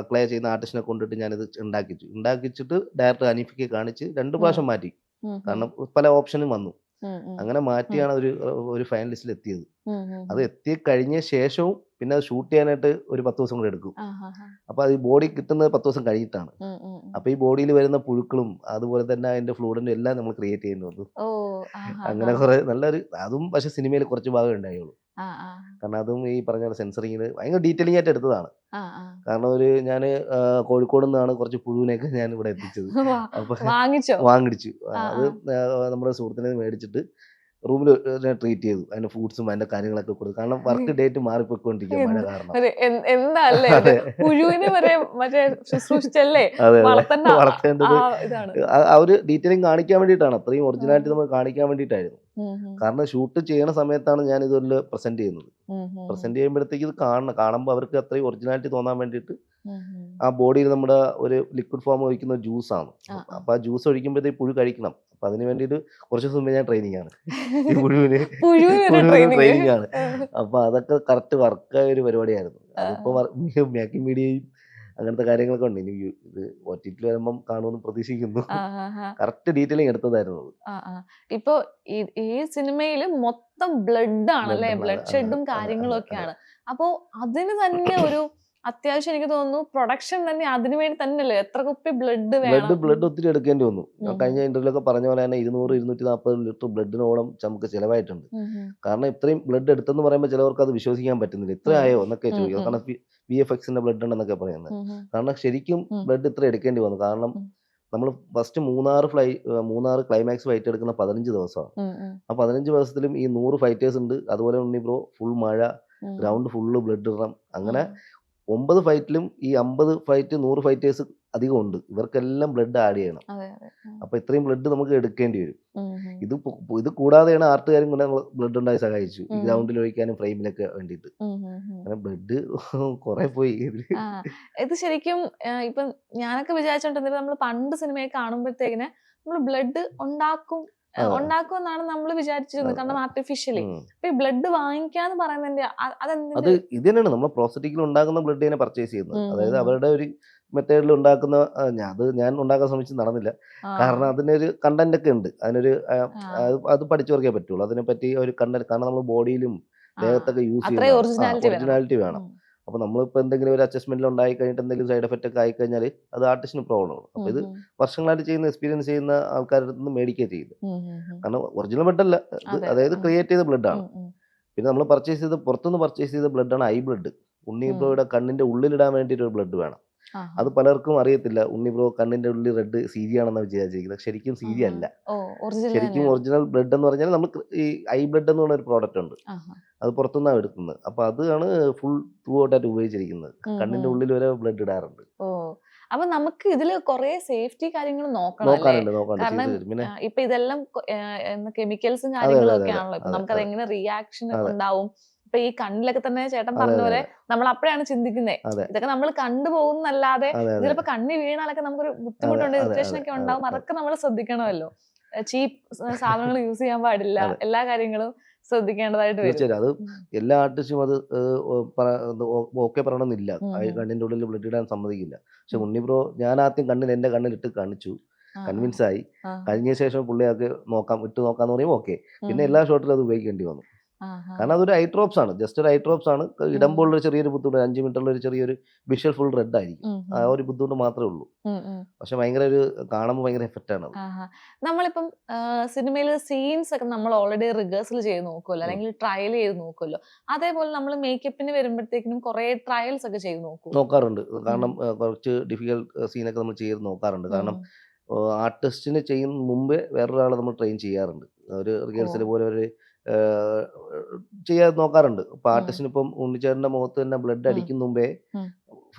ക്ലേ ചെയ്യുന്ന ആർട്ടിസ്റ്റിനെ കൊണ്ടിട്ട് ഞാനിത് ഉണ്ടാക്കിച്ചിട്ട് ഡയറക്ടർ അനീഫിക്ക് കാണിച്ച് 2 പ്രാവശ്യം മാറ്റി, കാരണം പല ഓപ്ഷനും വന്നു. അങ്ങനെ മാറ്റിയാണ് ഒരു ഫൈനലിസ്റ്റിൽ എത്തിയത്. അത് എത്തിക്കഴിഞ്ഞ ശേഷവും പിന്നെ അത് ഷൂട്ട് ചെയ്യാനായിട്ട് ഒരു 10 ദിവസം കൂടെ എടുക്കും. അപ്പൊ അത് ഈ ബോഡി കിട്ടുന്നത് 10 ദിവസം കഴിഞ്ഞിട്ടാണ്. അപ്പൊ ഈ ബോഡിയിൽ വരുന്ന പുഴുക്കളും അതുപോലെ തന്നെ അതിന്റെ ഫ്ലൂയിഡും എല്ലാം നമ്മൾ ക്രിയേറ്റ് ചെയ്യുന്നു. അങ്ങനെ കുറെ നല്ലൊരു അതും പക്ഷെ സിനിമയിൽ കുറച്ച് ഭാഗം ഉണ്ടായുള്ളൂ. കാരണം അതും ഈ പറഞ്ഞ സെൻസറിങ്ങിന് ഭയങ്കര ഡീറ്റെയിലിംഗ് ആയിട്ട് എടുത്തതാണ്. കാരണം ഞാൻ കോഴിക്കോട് നിന്നാണ് കുറച്ച് പുഴുവിനെയൊക്കെ ഞാൻ ഇവിടെ എത്തിച്ചത്. അപ്പൊ വാങ്ങിച്ചു. അത് നമ്മുടെ സുഹൃത്തിനെ മേടിച്ചിട്ട് റൂമിൽ ട്രീറ്റ് ചെയ്തു. അതിന്റെ ഫ്രൂട്ട്സും അതിന്റെ കാര്യങ്ങളൊക്കെ കൊടുത്തു. കാരണം വർക്ക് ഡേറ്റ് മാറിപ്പോയിക്കൊണ്ടിരിക്കുക മഴ കാരണം. വളർത്തേണ്ടത് ആ ഒരു ഡീറ്റെയിലിംഗ് കാണിക്കാൻ വേണ്ടിയിട്ടാണ്, അത്രയും ഒറിജിനാലിറ്റി നമ്മൾ കാണിക്കാൻ വേണ്ടിയിട്ടായിരുന്നു. കാരണം ഷൂട്ട് ചെയ്യണ സമയത്താണ് ഞാൻ ഇതൊരു പ്രസന്റ് ചെയ്യുന്നത്. പ്രസന്റ് ചെയ്യുമ്പോഴത്തേക്ക് ഇത് കാണുമ്പോൾ അവർക്ക് അത്രയും ഒറിജിനാലിറ്റി തോന്നാൻ വേണ്ടിയിട്ട് ആ ബോഡിയിൽ നമ്മുടെ ഒരു ലിക്വിഡ് ഫോം ഒഴിക്കുന്ന ജ്യൂസാണ്. അപ്പൊ ആ ജ്യൂസ് ഒഴിക്കുമ്പോഴത്തേക്ക് പുഴു കഴിക്കണം. അപ്പൊ അതിന് വേണ്ടിയിട്ട് കുറച്ച് ദിവസം മുമ്പേ ഞാൻ ട്രെയിനിങ് ആണ്, ഈ പുഴുവിന് ട്രെയിനിങ് ആണ്. അപ്പൊ അതൊക്കെ കറക്റ്റ് വർക്കായ ഒരു പരിപാടിയായിരുന്നു. അതിപ്പോ മേക്കിംഗ് മീഡിയയും അങ്ങനത്തെ കാര്യങ്ങളൊക്കെ ഉണ്ട്. ഇനി ഇത് OTT വരുമ്പം കാണുമെന്ന് പ്രതീക്ഷിക്കുന്നു. കറക്റ്റ് ഡീറ്റെയിലിംഗ് എടുത്തതായിരുന്നു അത്. ഇപ്പൊ ഈ സിനിമയില് മൊത്തം ബ്ലഡ് ആണല്ലേ, ബ്ലഡ് ഷെഡും കാര്യങ്ങളും ഒക്കെയാണ്. അപ്പൊ അതിന് തന്നെ ഒരു അത്യാവശ്യം എനിക്ക് തോന്നുന്നു പ്രൊഡക്ഷൻ തന്നെ അതിനു വേണ്ടി തന്നെയല്ലേ, എത്ര കുപ്പി ബ്ലഡ് ഒത്തിരി എടുക്കേണ്ടി വന്നു. കഴിഞ്ഞ ഇന്റർവ്യൂലൊക്കെ പറഞ്ഞ പോലെ തന്നെ 200-240 ലിറ്റർ ബ്ലഡിനോളം നമുക്ക് ചിലവായിട്ടുണ്ട്. കാരണം ഇത്രയും ബ്ലഡ് എടുത്തെന്ന് പറയുമ്പോൾ ചിലവർക്ക് അത് വിശ്വസിക്കാൻ പറ്റുന്നില്ല. ഇത്ര ആയോ എന്നൊക്കെ ചോദിക്കും. കാരണം VFXന്റെ ബ്ലഡ് ഉണ്ടെന്നൊക്കെ പറയുന്നത്. കാരണം ശരിക്കും ബ്ലഡ് ഇത്ര എടുക്കേണ്ടി വന്നു. കാരണം നമ്മൾ ഫസ്റ്റ് മൂന്നാർ ക്ലൈമാക്സ് ഫൈറ്റ് എടുക്കുന്ന 15 ദിവസമാണ്. ആ 15 ദിവസത്തിലും ഈ 100 ഫൈറ്റേഴ്സ് ഉണ്ട്. അതുപോലെ ഉണ്ണി ബ്രോ ഫുൾ മഴ, ഗ്രൗണ്ട് ഫുള്ള് ബ്ലഡ് ഇടണം. അങ്ങനെ 9 ഫൈറ്റിലും ഈ 50 ഫൈറ്റ് 100 ഫൈറ്റേഴ്സ് അധികം ഉണ്ട്. ഇവർക്കെല്ലാം ബ്ലഡ് ആഡ് ചെയ്യണം. അപ്പൊ ഇത്രയും ബ്ലഡ് നമുക്ക് എടുക്കേണ്ടി വരും. ഇത് കൂടാതെയാണ് ആർട്ടുകാരും കൂടെ ബ്ലഡ് ഉണ്ടായി സഹായിച്ചു, ഈ ഗ്രൗണ്ടിൽ ഒഴിക്കാനും ഫ്രെയിമിലൊക്കെ വേണ്ടിയിട്ട്. അങ്ങനെ ബ്ലഡ് കുറെ പോയി. ഇത് ശരിക്കും ഇപ്പൊ ഞാനൊക്കെ വിചാരിച്ചോണ്ടിരുന്നത് നമ്മൾ പണ്ട് സിനിമയെ കാണുമ്പോഴത്തേക്കിന് നമ്മൾ ബ്ലഡ് ഉണ്ടാക്കുമെന്നാണ് നമ്മൾ വിചാരിച്ചിരുന്നത്, കാരണം ആർട്ടിഫിഷ്യലി. അപ്പൊ ഈ ബ്ലഡ് വാങ്ങിക്കാന്ന് പറയുന്നതിന്റെ അത് ഇത് തന്നെയാണ് നമ്മൾ പ്രോസ്റ്ററ്റിക്കിൽ ഉണ്ടാക്കുന്ന ബ്ലഡ് തന്നെ പർച്ചേസ് ചെയ്യുന്നത്. അതായത് അവരുടെ ഒരു മെത്തേഡിൽ ഉണ്ടാക്കുന്ന ഞാൻ ഉണ്ടാക്കാൻ ശ്രമിച്ച് നടന്നില്ല. കാരണം അതിനൊരു കണ്ടന്റ് ഒക്കെ ഉണ്ട്, അതിനൊരു അത് പഠിച്ചു നോക്കിയേ പറ്റുള്ളൂ അതിനെപ്പറ്റി ഒരു കണ്ടന്റ്. കാരണം നമ്മൾ ബോഡിയിലും ദേഹത്തൊക്കെ യൂസ് ചെയ്യുന്ന ഒറിജിനാലിറ്റി വേണം. അപ്പോൾ നമ്മളിപ്പോൾ എന്തെങ്കിലും ഒരു അഡ്ജസ്റ്റ്മെന്റിൽ ഉണ്ടായി കഴിഞ്ഞിട്ട് എന്തെങ്കിലും സൈഡ് എഫക്റ്റ് ഒക്കെ ആയിക്കഴിഞ്ഞാൽ അത് ആർട്ടിസ്റ്റിന് പ്രോബ്ലമാണ്. അപ്പോൾ ഇത് വർഷങ്ങളായിട്ട് ചെയ്യുന്ന എക്സ്പീരിയൻസ് ചെയ്യുന്ന ആൾക്കാരുടെ അടുത്ത് നിന്ന് മേടിക്കുക ചെയ്യുന്നത്. കാരണം ഒറിജിനൽ ബ്ലഡ് അല്ല, അതായത് ക്രിയേറ്റ് ചെയ്ത ബ്ലഡ് ആണ്. പിന്നെ നമ്മൾ പുറത്തുനിന്ന് പർച്ചേസ് ചെയ്ത ബ്ലഡാണ് ഐ ബ്ലഡ്. ഉണ്ണി ബ്രോയുടെ കണ്ണിന്റെ ഉള്ളിലിടാൻ വേണ്ടിയിട്ട് ഒരു ബ്ലഡ് വേണം. അത് പലർക്കും അറിയത്തില്ല. ഉണ്ണി ബ്രോ കണ്ണിന്റെ ഉള്ളിൽ റെഡ് സീരി ആണെന്ന് വിചാരിച്ചിരിക്കുന്നത്. ശരിക്കും സീരി അല്ല. ശരിക്കും ഒറിജിനൽ ബ്ലഡ് എന്ന് പറഞ്ഞാൽ നമുക്ക് ഈ ഐ ബ്ലഡ് എന്ന് പറഞ്ഞ ഒരു പ്രോഡക്റ്റ് ഉണ്ട്, അത് പുറത്തുനിന്നാണ് എടുക്കുന്നത്. അപ്പൊ അതാണ് ഫുൾ ത്രൂ ഔട്ടായിട്ട് ഉപയോഗിച്ചിരിക്കുന്നത്. കണ്ണിന്റെ ഉള്ളിൽ വരെ ബ്ലഡ് ഇടാറുണ്ട്. അപ്പൊ നമുക്ക് ഇതില് കുറെ സേഫ്റ്റി കാര്യങ്ങൾ നോക്കണം അല്ലേ? നോക്കാനുണ്ട് കാരണം ചെയ്തു തരും. പിന്നെ ഇപ്പൊ ഇതെല്ലാം കെമിക്കൽസും അതെ കാര്യങ്ങളും അതെ ഒക്കെ അതെ ആണല്ലോ. ഇപ്പൊ അതെ നമുക്ക് അതെ അതെങ്ങനെ റിയാക്ഷൻ അതെ ഉണ്ടാവും. ഇപ്പൊ ഈ കണ്ണിലൊക്കെ തന്നെ ചേട്ടൻ അതെ പറഞ്ഞ അതെ പോലെ അതെ നമ്മൾ അപ്പോഴാണ് ചിന്തിക്കുന്നത്. അതെ ഇതൊക്കെ നമ്മൾ കണ്ടുപോകുന്നല്ലാതെ അതെ അതെ ഇതിലിപ്പോ കണ്ണി വീണാലൊക്കെ നമുക്കൊരു അതെ ബുദ്ധിമുട്ടുണ്ട്, അതെ ഇറിറ്റേഷൻ അതെ ഒക്കെ അതെ ഉണ്ടാവും. അതെ അതൊക്കെ നമ്മൾ ശ്രദ്ധിക്കണമല്ലോ. ചീപ്പ് സാധനങ്ങൾ യൂസ് ചെയ്യാൻ പാടില്ല. അതെ എല്ലാ കാര്യങ്ങളും ശ്രദ്ധിക്കേണ്ടതായിട്ട് വരും. തീർച്ചയായും അത് ഉം. എല്ലാ ആർട്ടിസ്റ്റും അത് ഓക്കെ പറയണമെന്നില്ല. ഉം ആ ഉം. കണ്ണിൻ്റെ ഉള്ളിൽ ബ്ലഡ് ഇടാൻ സമ്മതിക്കില്ല. പക്ഷെ ഉം. ഉണ്ണി ബ്രോ ഞാൻ ആദ്യം എൻ്റെ കണ്ണിലിട്ട് കാണിച്ചു, ആ കൺവിൻസ് ആയി. ആ ആ. കഴിഞ്ഞ ശേഷം പുള്ളിയാൾക്ക് ഇട്ട് നോക്കാന്ന് പറയുമ്പോൾ ഓക്കെ. പിന്നെ ഉം. എല്ലാ ഷോട്ടിലും അത് ഉപയോഗിക്കേണ്ടി വന്നു. ആ ആ. കാരണം അതൊരു ഐ ഡ്രോപ്സ് ആണ്, ജസ്റ്റ് ഒരു ഐ ഡ്രോപ്സ് ആണ്. ഇടുമ്പോൾ ഉം. ഒരു ചെറിയൊരു ബുദ്ധിമുട്ട്, 5 മിനിറ്റുള്ള ഒരു ചെറിയൊരു വിഷ്വൽ ഫുൾ റെഡ് ആയിരിക്കും. ഉം ആ ഉം. ഒരു ബുദ്ധിമുട്ട് മാത്രമേ ഉള്ളൂ. ഉം ഉം. പക്ഷെ ഭയങ്കര ഒരു കാണുമ്പോൾ ഭയങ്കര എഫക്റ്റ് ആണ് അത്. ആഹാ. നമ്മളിപ്പം സിനിമയില് സീൻസ് ഒക്കെ നമ്മൾ ഓൾറെഡി റിഹേഴ്സൽ ചെയ്ത് നോക്കുമല്ലോ, ഉം. അല്ലെങ്കിൽ ട്രയൽ ചെയ്ത് നോക്കുമല്ലോ. അതേപോലെ നമ്മൾ മേക്കപ്പിന് വരുമ്പോഴത്തേക്കിനും കുറേ ട്രയൽസ് ഒക്കെ ചെയ്ത് നോക്കുമോ? നോക്കാറുണ്ട്. ഉം. കാരണം കുറച്ച് ഡിഫിക്കൽട്ട് സീനൊക്കെ നമ്മൾ ചെയ്ത് നോക്കാറുണ്ട്. കാരണം ഉം. ആർട്ടിസ്റ്റിന് ചെയ്യുന്ന മുമ്പേ വേറൊരാളെ നമ്മൾ ട്രെയിൻ ചെയ്യാറുണ്ട്. ഒരു ഓ. റിഹേഴ്സൽ പോലെ ഒരു ഏഹ്, ചെയ്യാൻ നോക്കാറുണ്ട്. ഇപ്പോൾ ഉം. ആർട്ടിസ്റ്റിന് ഇപ്പം ഉണ്ണിച്ചേട്ടൻ്റെ മുഖത്ത് തന്നെ ബ്ലഡ് ഉം. അടിക്കും മുമ്പേ ഉം.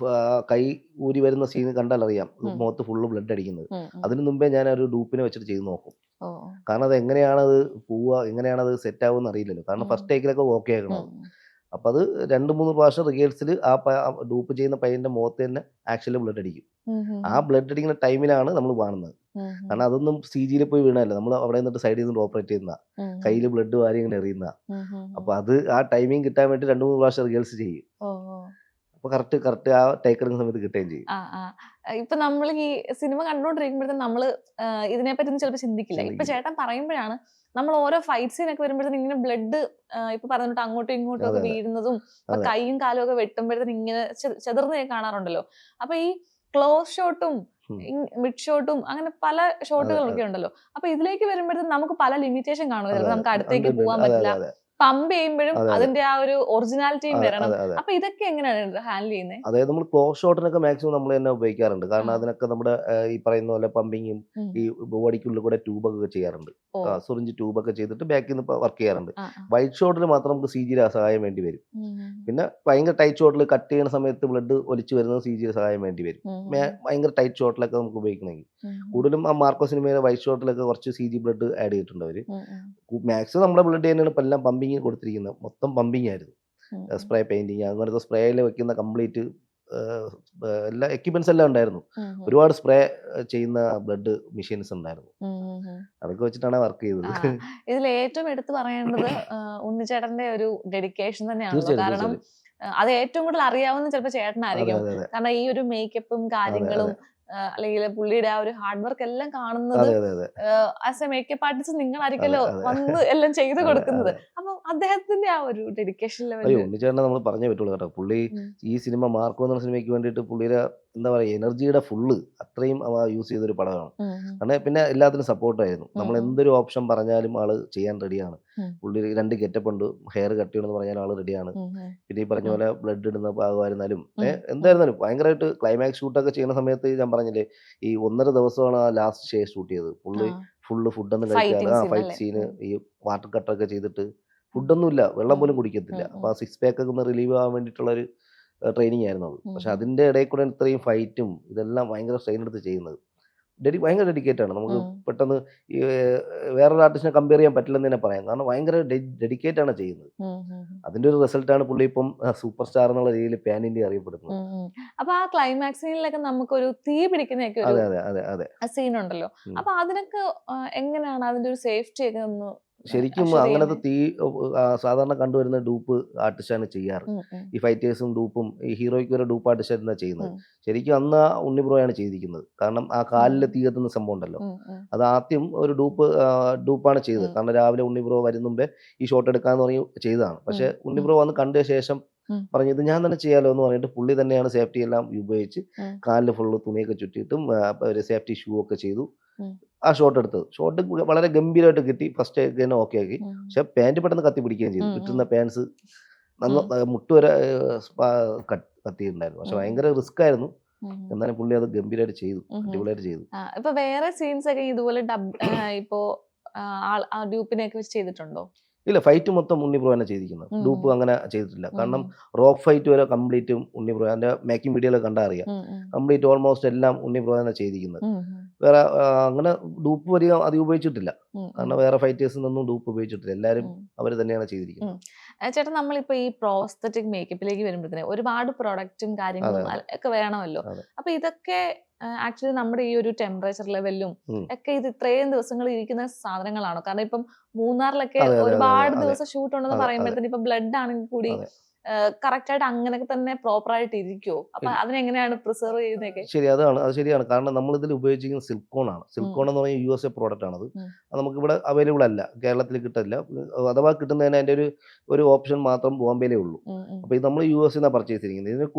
കൈ ഊരി വരുന്ന സീൻ കണ്ടാൽ അറിയാം ഉം. മുഖത്ത് ഫുള്ള് ബ്ലഡ് അടിക്കുന്നത്. ഉം. ഉം. അതിന് മുമ്പേ ഞാൻ ഒരു ഡൂപ്പിനെ വെച്ചിട്ട് ചെയ്ത് നോക്കും. ഓ. കാരണം അത് എങ്ങനെയാണത് പോവുക, എങ്ങനെയാണത് സെറ്റ് ആവുമെന്ന് അറിയില്ലല്ലോ. കാരണം ഉം. ഫസ്റ്റ് ടേക്കിലൊക്കെ ഓക്കെ ആക്കണം ഉം. അത്. അപ്പോൾ അത് 2, 3 പ്രാവശ്യം റിഹേഴ്സൽ ഡൂപ്പ് ചെയ്യുന്ന പയ്യൻ്റെ മുഖത്ത് തന്നെ ആക്ച്വലി ബ്ലഡ് അടിക്കും. ഉം. ഉം. ആ ബ്ലഡ് അടിക്കുന്ന ടൈമിലാണ് നമ്മൾ കാണുന്നത്. ഉം. കാരണം അതൊന്നും CGയിൽ പോയി വീണതല്ല. നമ്മൾ അവിടെ നിന്നിട്ട് സൈഡിൽ നിന്ന് ഓപ്പറേറ്റ് ചെയ്യുന്ന, ഉം. കയ്യിൽ ബ്ലഡ് വാരി ഇങ്ങനെ എറിയുന്ന. ഉം. ഉം. അപ്പോൾ അത് ആ ടൈമിംഗ് കിട്ടാൻ വേണ്ടി 2, 3 പ്രാവശ്യം റിഹേഴ്സൽ ചെയ്യും. ഓ. ഓ. അപ്പോൾ കറക്റ്റ് ആ ടേക്ക് എടുക്കുന്ന സമയത്ത് കിട്ടുകയും ചെയ്യും. ആ ആ. ഇപ്പൊ നമ്മൾ ഈ സിനിമ കണ്ടുകൊണ്ടിരിക്കുമ്പോഴത്തേക്കും നമ്മള് ഇതിനെപ്പറ്റി ഒന്നും ചിലപ്പോൾ ചിന്തിക്കില്ല. ഇപ്പൊ ചിന്തിക്കില്ല. ചേട്ടൻ പറയുമ്പോഴാണ് നമ്മൾ ഓരോ ഫൈറ്റ് സീനൊക്കെ വരുമ്പോഴത്തേക്കും ഇങ്ങനെ ബ്ലഡ് ഇപ്പൊ പറഞ്ഞിട്ട് അങ്ങോട്ടും ഇങ്ങോട്ടും അതെ ഒക്കെ അതെ വീഴുന്നതും, ഇപ്പൊ അതെ കൈയും കാലും ഒക്കെ വെട്ടുമ്പോഴത്തേക്കും ഇങ്ങനെ ചെതർന്ന് കാണാറുണ്ടല്ലോ. അപ്പൊ ഈ ക്ലോസ് ഷോട്ടും ഉം. മിഡ് ഷോട്ടും അങ്ങനെ പല അതെ ഷോട്ടുകളൊക്കെ അതെ ഉണ്ടല്ലോ. അപ്പൊ ഇതിലേക്ക് വരുമ്പോഴത്തേക്കും നമുക്ക് പല ലിമിറ്റേഷൻ കാണും. അതെ ചിലപ്പോൾ അതെ നമുക്ക് ഉണ്ട് അടുത്തേക്ക് ഉണ്ട് ഉണ്ട്. പോകാൻ അതെ പറ്റില്ല. അതെ അതെ പമ്പ് ചെയ്യുമ്പോഴും അതെ അതെ അതിന്റെ ആ ഒരു ഒറിജിനാലിറ്റിയും അതെ വരണം. അതെ അതെ അപ്പൊ ഇതൊക്കെ എങ്ങനെയാണ് ഹാൻഡിൽ ചെയ്യുന്നത്? അതായത് നമ്മൾ ക്ലോസ് ഷോട്ടിനൊക്കെ മാക്സിമം നമ്മൾ തന്നെ ഉപയോഗിക്കാറുണ്ട്. ആ. കാരണം അതിനൊക്കെ നമ്മുടെ ഈ പറയുന്ന പോലെ പമ്പിങ്ങും ഉം. ഈ ബോഡിക്കുള്ളിൽ കൂടെ ട്യൂബൊക്കെ ചെയ്യാറുണ്ട്. ഓ. സിറിഞ്ച് ട്യൂബൊക്കെ ചെയ്തിട്ട് ബാക്കിൽ നിന്ന് വർക്ക് ചെയ്യാറുണ്ട്. ആ ആ. വൈറ്റ് ഷോട്ടിൽ മാത്രം നമുക്ക് CGയുടെ സഹായം വേണ്ടി വരും. ഉം. ഉം. പിന്നെ ഭയങ്കര ടൈറ്റ് ഷോട്ടിൽ കട്ട് ചെയ്യുന്ന സമയത്ത് ബ്ലഡ് ഒലിച്ച് വരുന്നത് CGയുടെ സഹായം വേണ്ടി വരും. ഉം. ഉം. ഭയങ്കര ടൈറ്റ് ഷോട്ടിലൊക്കെ നമുക്ക് ഉപയോഗിക്കണമെങ്കിൽ. ഉം. കൂടുതലും ആ മാർക്കോ സിനിമയിലെ വൈറ്റ് ഷോട്ടിലൊക്കെ കുറച്ച് CG ബ്ലഡ് ആഡ് ചെയ്തിട്ടുണ്ട് അവർ. ഉം. ഉം. മാക്സിമം നമ്മുടെ ബ്ലഡ് തന്നെയാണ് ഇപ്പം എല്ലാം പമ്പിങ് കൊടുത്തിരിക്കുന്നത്. മൊത്തം പമ്പിങ് ആയിരുന്നു. ഉം. സ്പ്രേ പെയിൻറ്റിങ് അങ്ങനത്തെ സ്പ്രേയിൽ വെക്കുന്ന കംപ്ലീറ്റ് എല്ലാ എക്യുപ്മെൻറ്റ്സ് എല്ലാം ഉണ്ടായിരുന്നു. ഉം. ഉം. ഒരുപാട് സ്പ്രേ ചെയ്യുന്ന ബ്ലഡ് മെഷീൻസ് ഉണ്ടായിരുന്നു. ഉം. ഉം. അതൊക്കെ വെച്ചിട്ടാണ് വർക്ക് ചെയ്തത്. ആ. ഇതിൽ ഏറ്റവും എടുത്തു പറയേണ്ടത് ഉണ്ണിച്ചേട്ടന്റെ ഒരു ഡെഡിക്കേഷൻ തന്നെയാണല്ലോ. തീർച്ചയായിട്ടും കാരണം തീർച്ചയായിട്ടും. അത് ഏറ്റവും കൂടുതൽ അറിയാവുന്ന ചിലപ്പോൾ അതെ ചേട്ടനായിരിക്കും. അതെ അതെ കാരണം ഈ ഒരു മേക്കപ്പും അതെ കാര്യങ്ങളും അതെ അല്ലെങ്കിൽ പുള്ളിയുടെ ആ ഒരു ഹാർഡ് വർക്ക് എല്ലാം കാണുന്നത് അതെ അതെ അതെ ആസ് എ മേക്കപ്പ് ആർട്ടിസ്റ്റ് അതെ നിങ്ങളായിരിക്കല്ലോ അതെ വന്ന് എല്ലാം ചെയ്ത് അതെ കൊടുക്കുന്നത്. അതെ. അപ്പം അദ്ദേഹത്തിന്റെ ആ ഒരു ഡെഡിക്കേഷൻ അയ്യോ ലെവല്. ഉണ്ണിച്ചേട്ടനെ നമ്മൾ പറഞ്ഞേ പറ്റുള്ളൂ കേട്ടോ. പുള്ളി ഉം. ഈ സിനിമ മാർക്കോ എന്ന സിനിമയ്ക്ക് വേണ്ടിയിട്ട് പുള്ളിയുടെ എന്താ പറയുക എനർജിയുടെ ഫുള്ള് അത്രയും യൂസ് ചെയ്തൊരു പടമാണ്. ഉം. ഉം. കാരണം പിന്നെ എല്ലാത്തിനും സപ്പോർട്ടായിരുന്നു. ഉം. നമ്മൾ ഉം. എന്തൊരു ഓപ്ഷൻ പറഞ്ഞാലും ആള് ചെയ്യാൻ റെഡിയാണ്. ഉം. പുള്ളി 2 ഗെറ്റപ്പ് ഉണ്ട്, ഹെയർ കട്ട് ചെയ്യണമെന്ന് പറഞ്ഞാൽ ആൾ റെഡിയാണ്. ഉം. ഉം. പിന്നെ ഈ പറഞ്ഞ ഉം. പോലെ ബ്ലഡ് ഇടുന്ന ഭാഗമായിരുന്നാലും ഉം. ഉം. എന്തായിരുന്നാലും ഭയങ്കരമായിട്ട് ക്ലൈമാക്സ് ഷൂട്ടൊക്കെ ചെയ്യുന്ന സമയത്ത് ഞാൻ പറഞ്ഞില്ലേ ഈ 1.5 ദിവസമാണ് ആ ലാസ്റ്റ് ഷൂട്ട് ചെയ്തത്. പുള്ളി ആ. ഫുള്ള് ഫുഡൊന്നും കഴിക്കാതെ ഫൈറ്റിംഗ് സീൻ ഫൈറ്റ് അല്ലേ? സീന് ഉം. ഈ വാട്ടർ കട്ടൊക്കെ ചെയ്തിട്ട് ഉം. ഫുഡൊന്നുമില്ല, വെള്ളം ഉം. പോലും കുടിക്കത്തില്ല. ഉം. അപ്പോൾ ഉം. ആ 6 പാക്ക് ഒക്കെ ഒന്ന് റിലീവ് ആവാൻ വേണ്ടിയിട്ടുള്ളൊരു ട്രെയിനിങ് ആയിരുന്നു അത്. ഉം. പക്ഷെ ഉം. അതിൻ്റെ ഇടയിൽ കൂടെ ഇത്രയും ഫൈറ്റും ഇതെല്ലാം ഭയങ്കര സ്ട്രെയിൻ എടുത്ത് ചെയ്യുന്നത്. ഭയങ്കര ഡെഡിക്കേറ്റ് ആണ്. നമുക്ക് ഉം. പെട്ടെന്ന് ഈ വേറൊരു ആർട്ടിസ്റ്റിനെ കമ്പയർ ചെയ്യാൻ പറ്റില്ലെന്ന് തന്നെ പറയാം. കാരണം ഭയങ്കര ഡെഡിക്കേറ്റ് ആണ് ചെയ്യുന്നത്. ഉം. ഉം. അതിൻ്റെ ഒരു റിസൾട്ടാണ് പുള്ളി ഇപ്പം സൂപ്പർ സ്റ്റാർ എന്നുള്ള രീതിയിൽ പാൻ ഇന്ത്യ അറിയപ്പെടുന്നത്. ഉം. ഉം. അപ്പൊ ആ ക്ലൈമാക്സ് സീനിലൊക്കെ നമുക്കൊരു തീ പിടിക്കുന്നൊക്കെ ഒരു അതെ അതെ അതെ അതെ. സീൻ ഉണ്ടല്ലോ. ഉം. അപ്പൊ അതിനൊക്കെ എങ്ങനെയാണ് അതിന്റെ ഒരു സേഫ്റ്റി ഒക്കെ ഒന്ന് ശരിക്കും അഷ്വർ അങ്ങനത്തെ ചെയ്യുന്നത്? തീ സാധാരണ കണ്ടുവരുന്ന ഡൂപ്പ് ആർട്ടിസ്റ്റാണ് ചെയ്യാറ്. ഉം. ഉം. ഈ ഫൈറ്റേഴ്സും ഡൂപ്പും ഈ ഹീറോയ്ക്ക് വരെ ഡൂപ്പ് ആർട്ടിസ്റ്റാണ് ചെയ്യുന്നത്. ഉം. ശരിക്കും അന്ന് ആ ഉണ്ണി ബ്രോയാണ് ചെയ്തിരിക്കുന്നത്. കാരണം ആ കാലിൽ തീ കത്തുന്ന സംഭവം ഉണ്ടല്ലോ, ഉം. ഉം. അത് ആദ്യം ഒരു ഡൂപ്പാണ് ചെയ്തത്. ഉം. കാരണം രാവിലെ ഉണ്ണി ബ്രോ വരും മുമ്പേ ഈ ഷോട്ട് എടുക്കാന്ന് പറഞ്ഞ് ചെയ്തതാണ്. പക്ഷേ ഉണ്ണി ബ്രോ വന്ന് കണ്ട ശേഷം ഉം. പറഞ്ഞു ഇത് ഞാൻ തന്നെ ചെയ്യാലോ എന്ന് പറഞ്ഞിട്ട് പുള്ളി തന്നെയാണ് സേഫ്റ്റി എല്ലാം ഉപയോഗിച്ച് ഉം. കാലിൽ ഫുള്ള് തുണിയൊക്കെ ചുറ്റിയിട്ടും ഒരു സേഫ്റ്റി ഷൂ ഒക്കെ ചെയ്തു ഉം. ആ ഷോട്ട് എടുത്തത്. ഷോട്ട് വളരെ ഗംഭീരമായിട്ട് കിട്ടി. ഫസ്റ്റ് തന്നെ ഓക്കെ ആക്കി. ഉം. പക്ഷെ പാൻറ് പെട്ടെന്ന് കത്തി പിടിക്കുകയും ചെയ്തു. ഉം. ഉം. കിട്ടുന്ന പാൻസ് ഉം. മുട്ട് വരെ കത്തിയിട്ടുണ്ടായിരുന്നു. പക്ഷെ ഉം. ഭയങ്കര റിസ്ക് ആയിരുന്നു. ഉം. എന്നാലും പുള്ളി അത് ഗംഭീരമായിട്ട് ചെയ്തു, ഉം. അടിപൊളിയായിട്ട് ചെയ്തു. ആ, ഇപ്പൊ വേറെ സീൻസ് ഒക്കെ ഇതുപോലെ ഇപ്പോ ആ ഡ്യൂപ്പിനെയൊക്കെ വെച്ച് ചെയ്തിട്ടുണ്ടോ? ഇല്ല, ഫൈറ്റ് മൊത്തം ഉണ്ണി ബ്രോ തന്നെ ചെയ്തിരിക്കുന്നത്. ഉം, ഡൂപ്പ് ഉം, അങ്ങനെ ചെയ്തിട്ടില്ല. ഉം, കാരണം ഉം, റോക്ക് ഫൈറ്റ് വരെ കംപ്ലീറ്റും ഉണ്ണി ബ്രോ, അതിൻ്റെ മേക്കിംഗ് വീഡിയോയിൽ കണ്ടാൽ അറിയാം. ഉം, ഉം, കംപ്ലീറ്റ് ഓൾമോസ്റ്റ് എല്ലാം ഉണ്ണി ബ്രോ തന്നെ ചെയ്തിരിക്കുന്നത്. ഉം, ഉം, വേറെ അങ്ങനെ ഡൂപ്പ് അധികം ഉപയോഗിച്ചിട്ടില്ല. ഉം, ഉം, കാരണം വേറെ ഫൈറ്റേഴ്സിൽ നിന്നും ഡൂപ്പ് ഉപയോഗിച്ചിട്ടില്ല. എല്ലാവരും ഉം. അവർ തന്നെയാണ് ചെയ്തിരിക്കുന്നത്. ചേട്ടാ നമ്മളിപ്പോ ഈ പ്രോസ്തറ്റിക് മേക്കപ്പിലേക്ക് വരുമ്പോഴത്തേന് ഒരുപാട് പ്രൊഡക്റ്റും അതെ, കാര്യങ്ങളും അതെ, ഒക്കെ വേണമല്ലോ. അതെ. അപ്പൊ ഇതൊക്കെ ആക്ച്വലി നമ്മുടെ ഈ ഒരു ടെമ്പറേച്ചർ ലെവലിലും ഉം. ഒക്കെ ഇത് ഇത്രയും ദിവസങ്ങൾ ഇരിക്കുന്ന സാധനങ്ങളാണോ? കാരണം ഇപ്പം മൂന്നാറിലൊക്കെ അതെ, അതെ, അതെ, ഒരുപാട് അതെ, ദിവസം ഷൂട്ട് ഉണ്ടെന്ന് അതെ, അതെ, പറയുമ്പോഴത്തേന് ഇപ്പൊ ബ്ലഡ് ആണെങ്കിൽ കൂടി അതെ. കറക്റ്റ് ആയിട്ട് അങ്ങനെയൊക്കെ തന്നെ പ്രോപ്പർ ആയിട്ട് ഇരിക്കുവോ? അപ്പൊ അതിനെങ്ങനെയാണ് പ്രിസർവ് ചെയ്യുന്നതൊക്കെ? ശരി, അത് ശരിയാണ്. കാരണം നമ്മളിതിൽ ഉപയോഗിച്ചിരിക്കുന്നത് സിൽക്കോൺ ആണ്. സിൽക്കോൺ എന്ന് പറഞ്ഞാൽ USA പ്രോഡക്റ്റ് ആണത്. ഉം. അത് നമുക്കിവിടെ അവൈലബിൾ അല്ല, കേരളത്തിൽ കിട്ടില്ല. അഥവാ കിട്ടുന്നതിന് അതിൻ്റെ ഒരു ഓപ്ഷൻ മാത്രം ബോംബെയിലേ ഉള്ളൂ. ഉം, ഉം, അപ്പോൾ ഇത് നമ്മൾ US നിന്നാണ് പർച്ചേസ് ചെയ്തിരിക്കുന്നത്. ഇതിന്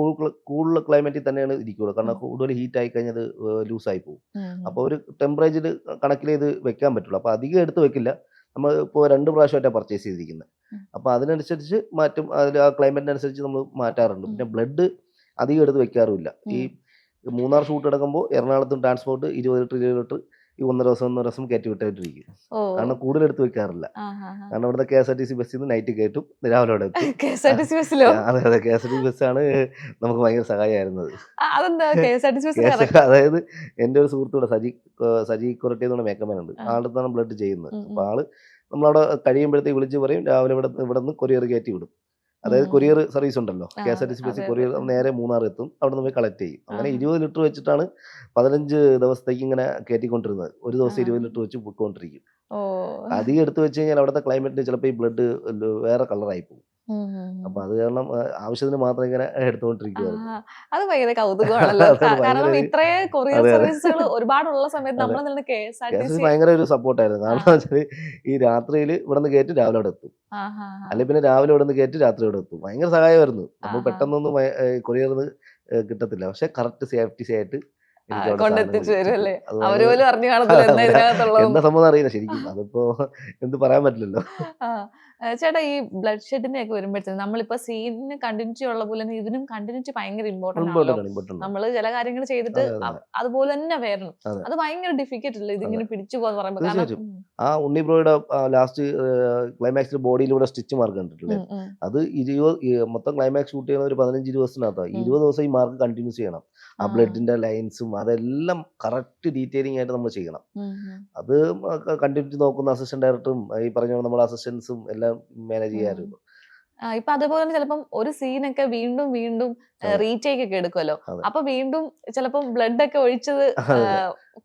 കൂടുതൽ ക്ലൈമറ്റിൽ തന്നെയാണ് ഇരിക്കുകയുള്ളൂ. കാരണം ഉം, കൂടുതൽ ഹീറ്റ് ആയി കഴിഞ്ഞാൽ അത് ലൂസായി പോകും. ഉം, ഉം, അപ്പോൾ ഒരു ടെമ്പറേച്ചർ കണക്കിലേ ഇത് വെക്കാൻ പറ്റുള്ളൂ. അപ്പോൾ അധികം എടുത്ത് വെക്കില്ല. നമ്മൾ ഇപ്പോൾ 2 പ്രാവശ്യമായിട്ടാണ് പർച്ചേസ് ചെയ്തിരിക്കുന്നത്. ഉം. അപ്പോൾ അതിനനുസരിച്ച് മാറ്റും. അതിൽ ആ ക്ലൈമറ്റിനനുസരിച്ച് നമ്മൾ മാറ്റാറുണ്ട്. ഉം. പിന്നെ ബ്ലഡ് അധികം എടുത്ത് വെക്കാറുമില്ല. ഈ ഉം. മൂന്നാർ ഷൂട്ട് എടുക്കുമ്പോൾ എറണാകുളത്തും ട്രാൻസ്പോർട്ട് 20 ലിറ്റർ ഈ ഒന്നര ദിവസം കയറ്റി വിട്ടിരിക്കും. ഓ. കാരണം കൂടുതൽ എടുത്ത് വെക്കാറില്ല. ആഹാഹാ. കാരണം ഇവിടുത്തെ KSRTC ബസ്സിൽ നിന്ന് നൈറ്റ് കയറ്റും, രാവിലെ അവിടെ എത്തും. KSRTC ബസ്സിലോ? അതെ, അതെ, KSRTC ബസ്സാണ് നമുക്ക് ഭയങ്കര സഹായമായിരുന്നത്. അതെന്താ KSRTC ബസ് കറക്റ്റ്? അതായത് എൻ്റെ ഒരു സുഹൃത്തൂടെ സജി കൊരട്ടി എന്ന് പറഞ്ഞ മേക്കമാൻ ഉണ്ട്. ആളുടെ അടുത്താണ് ബ്ലഡ് ചെയ്യുന്നത്. അപ്പോൾ ആള് നമ്മളവിടെ കഴിയുമ്പോഴത്തേക്ക് വിളിച്ച് പറയും, രാവിലെ ഇവിടെ നിന്ന് കൊറിയർ കയറ്റി വിടും. അതായത് കൊറിയർ സർവീസ് ഉണ്ടല്ലോ, KSRTC ബസ്സിൽ കൊറിയർ നേരെ മൂന്നാർ എത്തും, അവിടെ നിന്ന് പോയി കളക്ട് ചെയ്യും. അങ്ങനെ 20 ലിറ്റർ വെച്ചിട്ടാണ് 15 ദിവസത്തേക്ക് ഇങ്ങനെ കയറ്റിക്കൊണ്ടിരുന്നത്. ഒരു ദിവസം 20 ലിറ്റർ വെച്ച് പൊയ്ക്കൊണ്ടിരിക്കും. ഓ. അധികം എടുത്തു വെച്ച് കഴിഞ്ഞാൽ അവിടുത്തെ ക്ലൈമറ്റിന് ചിലപ്പോൾ ഈ ബ്ലഡ് വേറെ കളറായി പോകും. ഉം, ഉം, ഉം. അപ്പോൾ അത് കാരണം ആവശ്യത്തിന് മാത്രം ഇങ്ങനെ എടുത്തുകൊണ്ടിരിക്കുവായിരുന്നു. അത് ഭയങ്കര കൗതുകമാണല്ലോ. അത് കാരണം ഭയങ്കര ഇത്രയും കൊറിയർ അതെ, അതെ, സർവീസുകൾ ഒരുപാടുള്ള സമയത്ത് അതെ. നമ്മൾ തന്നെ KSRTC. KSRTC ഭയങ്കര ഒരു സപ്പോർട്ടായിരുന്നു. കാരണം വെച്ചാൽ ഈ രാത്രിയിൽ ഇവിടെ നിന്ന് കയറ്റി രാവിലെ അവിടെ എത്തും, അല്ലെങ്കിൽ പിന്നെ രാവിലെ ഇവിടെ നിന്ന് കയറ്റി രാത്രി ഇവിടെ എത്തും. ഭയങ്കര സഹായമായിരുന്നു. നമ്മൾ പെട്ടെന്നൊന്നും കൊറിയർ കിട്ടത്തില്ല. പക്ഷെ കറക്റ്റ് സേഫ്റ്റി ആയിട്ട് എനിക്ക് അവിടെ സാധനം കൊണ്ടെത്തിച്ചു തരും അല്ലേ? അത് അവര് ഭയങ്കര പോലും അറിഞ്ഞു കാണത്തില്ല എന്താ ഇതിനകത്തുള്ളത്. എന്താ സംഭവം അറിയില്ല ശരിക്കും. അതിപ്പോ എന്ത് പറയാൻ പറ്റില്ലല്ലോ. ചേട്ടാ ഈ ബ്ലഡ് ഷെഡിന്റെ ഒക്കെ വരുമ്പോഴത്തേക്കും നമ്മളിപ്പോ സീനിന് കണ്ടിന്യൂറ്റി ഉള്ള പോലെ തന്നെ ഇതിനും കണ്ടിന്യൂറ്റി ഭയങ്കര ഇമ്പോർട്ടന്റ് ആണല്ലോ. ഇമ്പോർട്ടന്റ്. നമ്മള് ചില കാര്യങ്ങൾ ചെയ്തിട്ട് അതെ, അതെ, അതുപോലെ തന്നെ വരണം. അതെ. അത് ഭയങ്കര ഡിഫിക്കൽട്ട് അല്ലേ ഇതിങ്ങനെ പിടിച്ചു പോകാന്ന് പറയുമ്പോ? തീർച്ചയായിട്ടും. ആ ഉണ്ണി ബ്രോയുടെ ലാസ്റ്റ് ക്ലൈമാക്സിൽ ബോഡിയിലൂടെ സ്റ്റിച്ച് മാർക്ക് കണ്ടിട്ടില്ലേ? അത് മൊത്തം ക്ലൈമാക്സ് ഷൂട്ട് ചെയ്യുന്ന ഒരു 15-20 ദിവസത്തിനകത്താണ്. 20 ദിവസം ഈ മാർക്ക് കണ്ടിന്യൂസ് ചെയ്യണം. ആ ബ്ലഡിന്റെ ലൈൻസും അതെല്ലാം കറക്റ്റ് ഡീറ്റെയിലിംഗ് ആയിട്ട് നമ്മൾ ചെയ്യണം. അത് കണ്ടിന്യൂറ്റി നോക്കുന്ന അസിസ്റ്റന്റ് ഡയറക്ടറും ഈ പറഞ്ഞ നമ്മുടെ അസിസ്റ്റൻസും എല്ലാം മാനേജ് ചെയ്യാറുണ്ട്. ഇപ്പൊ അതുപോലെ തന്നെ ചിലപ്പം ഒരു സീനൊക്കെ വീണ്ടും വീണ്ടും റീടേക്ക് ഒക്കെ എടുക്കുമല്ലോ. അപ്പൊ വീണ്ടും ചിലപ്പം ബ്ലഡ് ഒക്കെ ഒഴിച്ചത്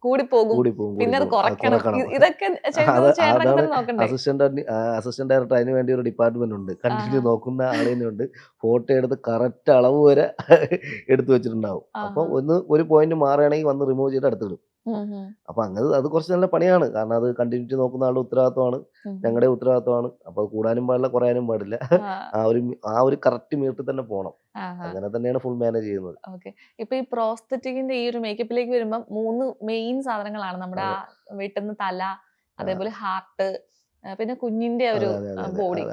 കൂടിപ്പോകും, പിന്നെ അത് കുറയ്ക്കണം. ഇതൊക്കെ നോക്കണ്ടേ? അസിസ്റ്റന്റ് ഡയറക്ടർ അതിന് വേണ്ടി ഒരു ഡിപ്പാർട്ട്മെന്റ് ഉണ്ട്. കണ്ടിന്യൂ നോക്കുന്ന ആളിനുണ്ട്. ഫോട്ടോ എടുത്ത് കറക്റ്റ് അളവ് വരെ എടുത്തു വെച്ചിട്ടുണ്ടാവും. അപ്പൊ ഒരു പോയിന്റ് മാറുകയാണെങ്കിൽ വന്ന് റിമൂവ് ചെയ്ത് അടുത്തിടും. അപ്പൊ അങ്ങനെ അത് കുറച്ച് നല്ല പണിയാണ്. കാരണം അത് കണ്ടിന്യൂറ്റി നോക്കുന്ന ആളുടെ ഉത്തരവാദിത്തമാണ്, ഞങ്ങളുടെ ഉത്തരവാദിത്തമാണ്. അപ്പൊ കൂടാനും പാടില്ല, കുറയാനും പാടില്ല. ആ ഒരു കറക്റ്റ് മീറ്റർ തന്നെ പോകണം. അങ്ങനെ തന്നെയാണ് ഫുൾ മാനേജ് ചെയ്യുന്നത്. ഇപ്പൊ ഈ പ്രോസ്തറ്റിക്കിന്റെ ഈ ഒരു മേക്കപ്പിലേക്ക് വരുമ്പോ 3 മെയിൻ സാധനങ്ങളാണ് നമ്മുടെ ആ വെട്ടുന്ന തല, അതേപോലെ ഹാർട്ട്, പിന്നെ കുഞ്ഞിന്റെ ഒരു ബോഡി.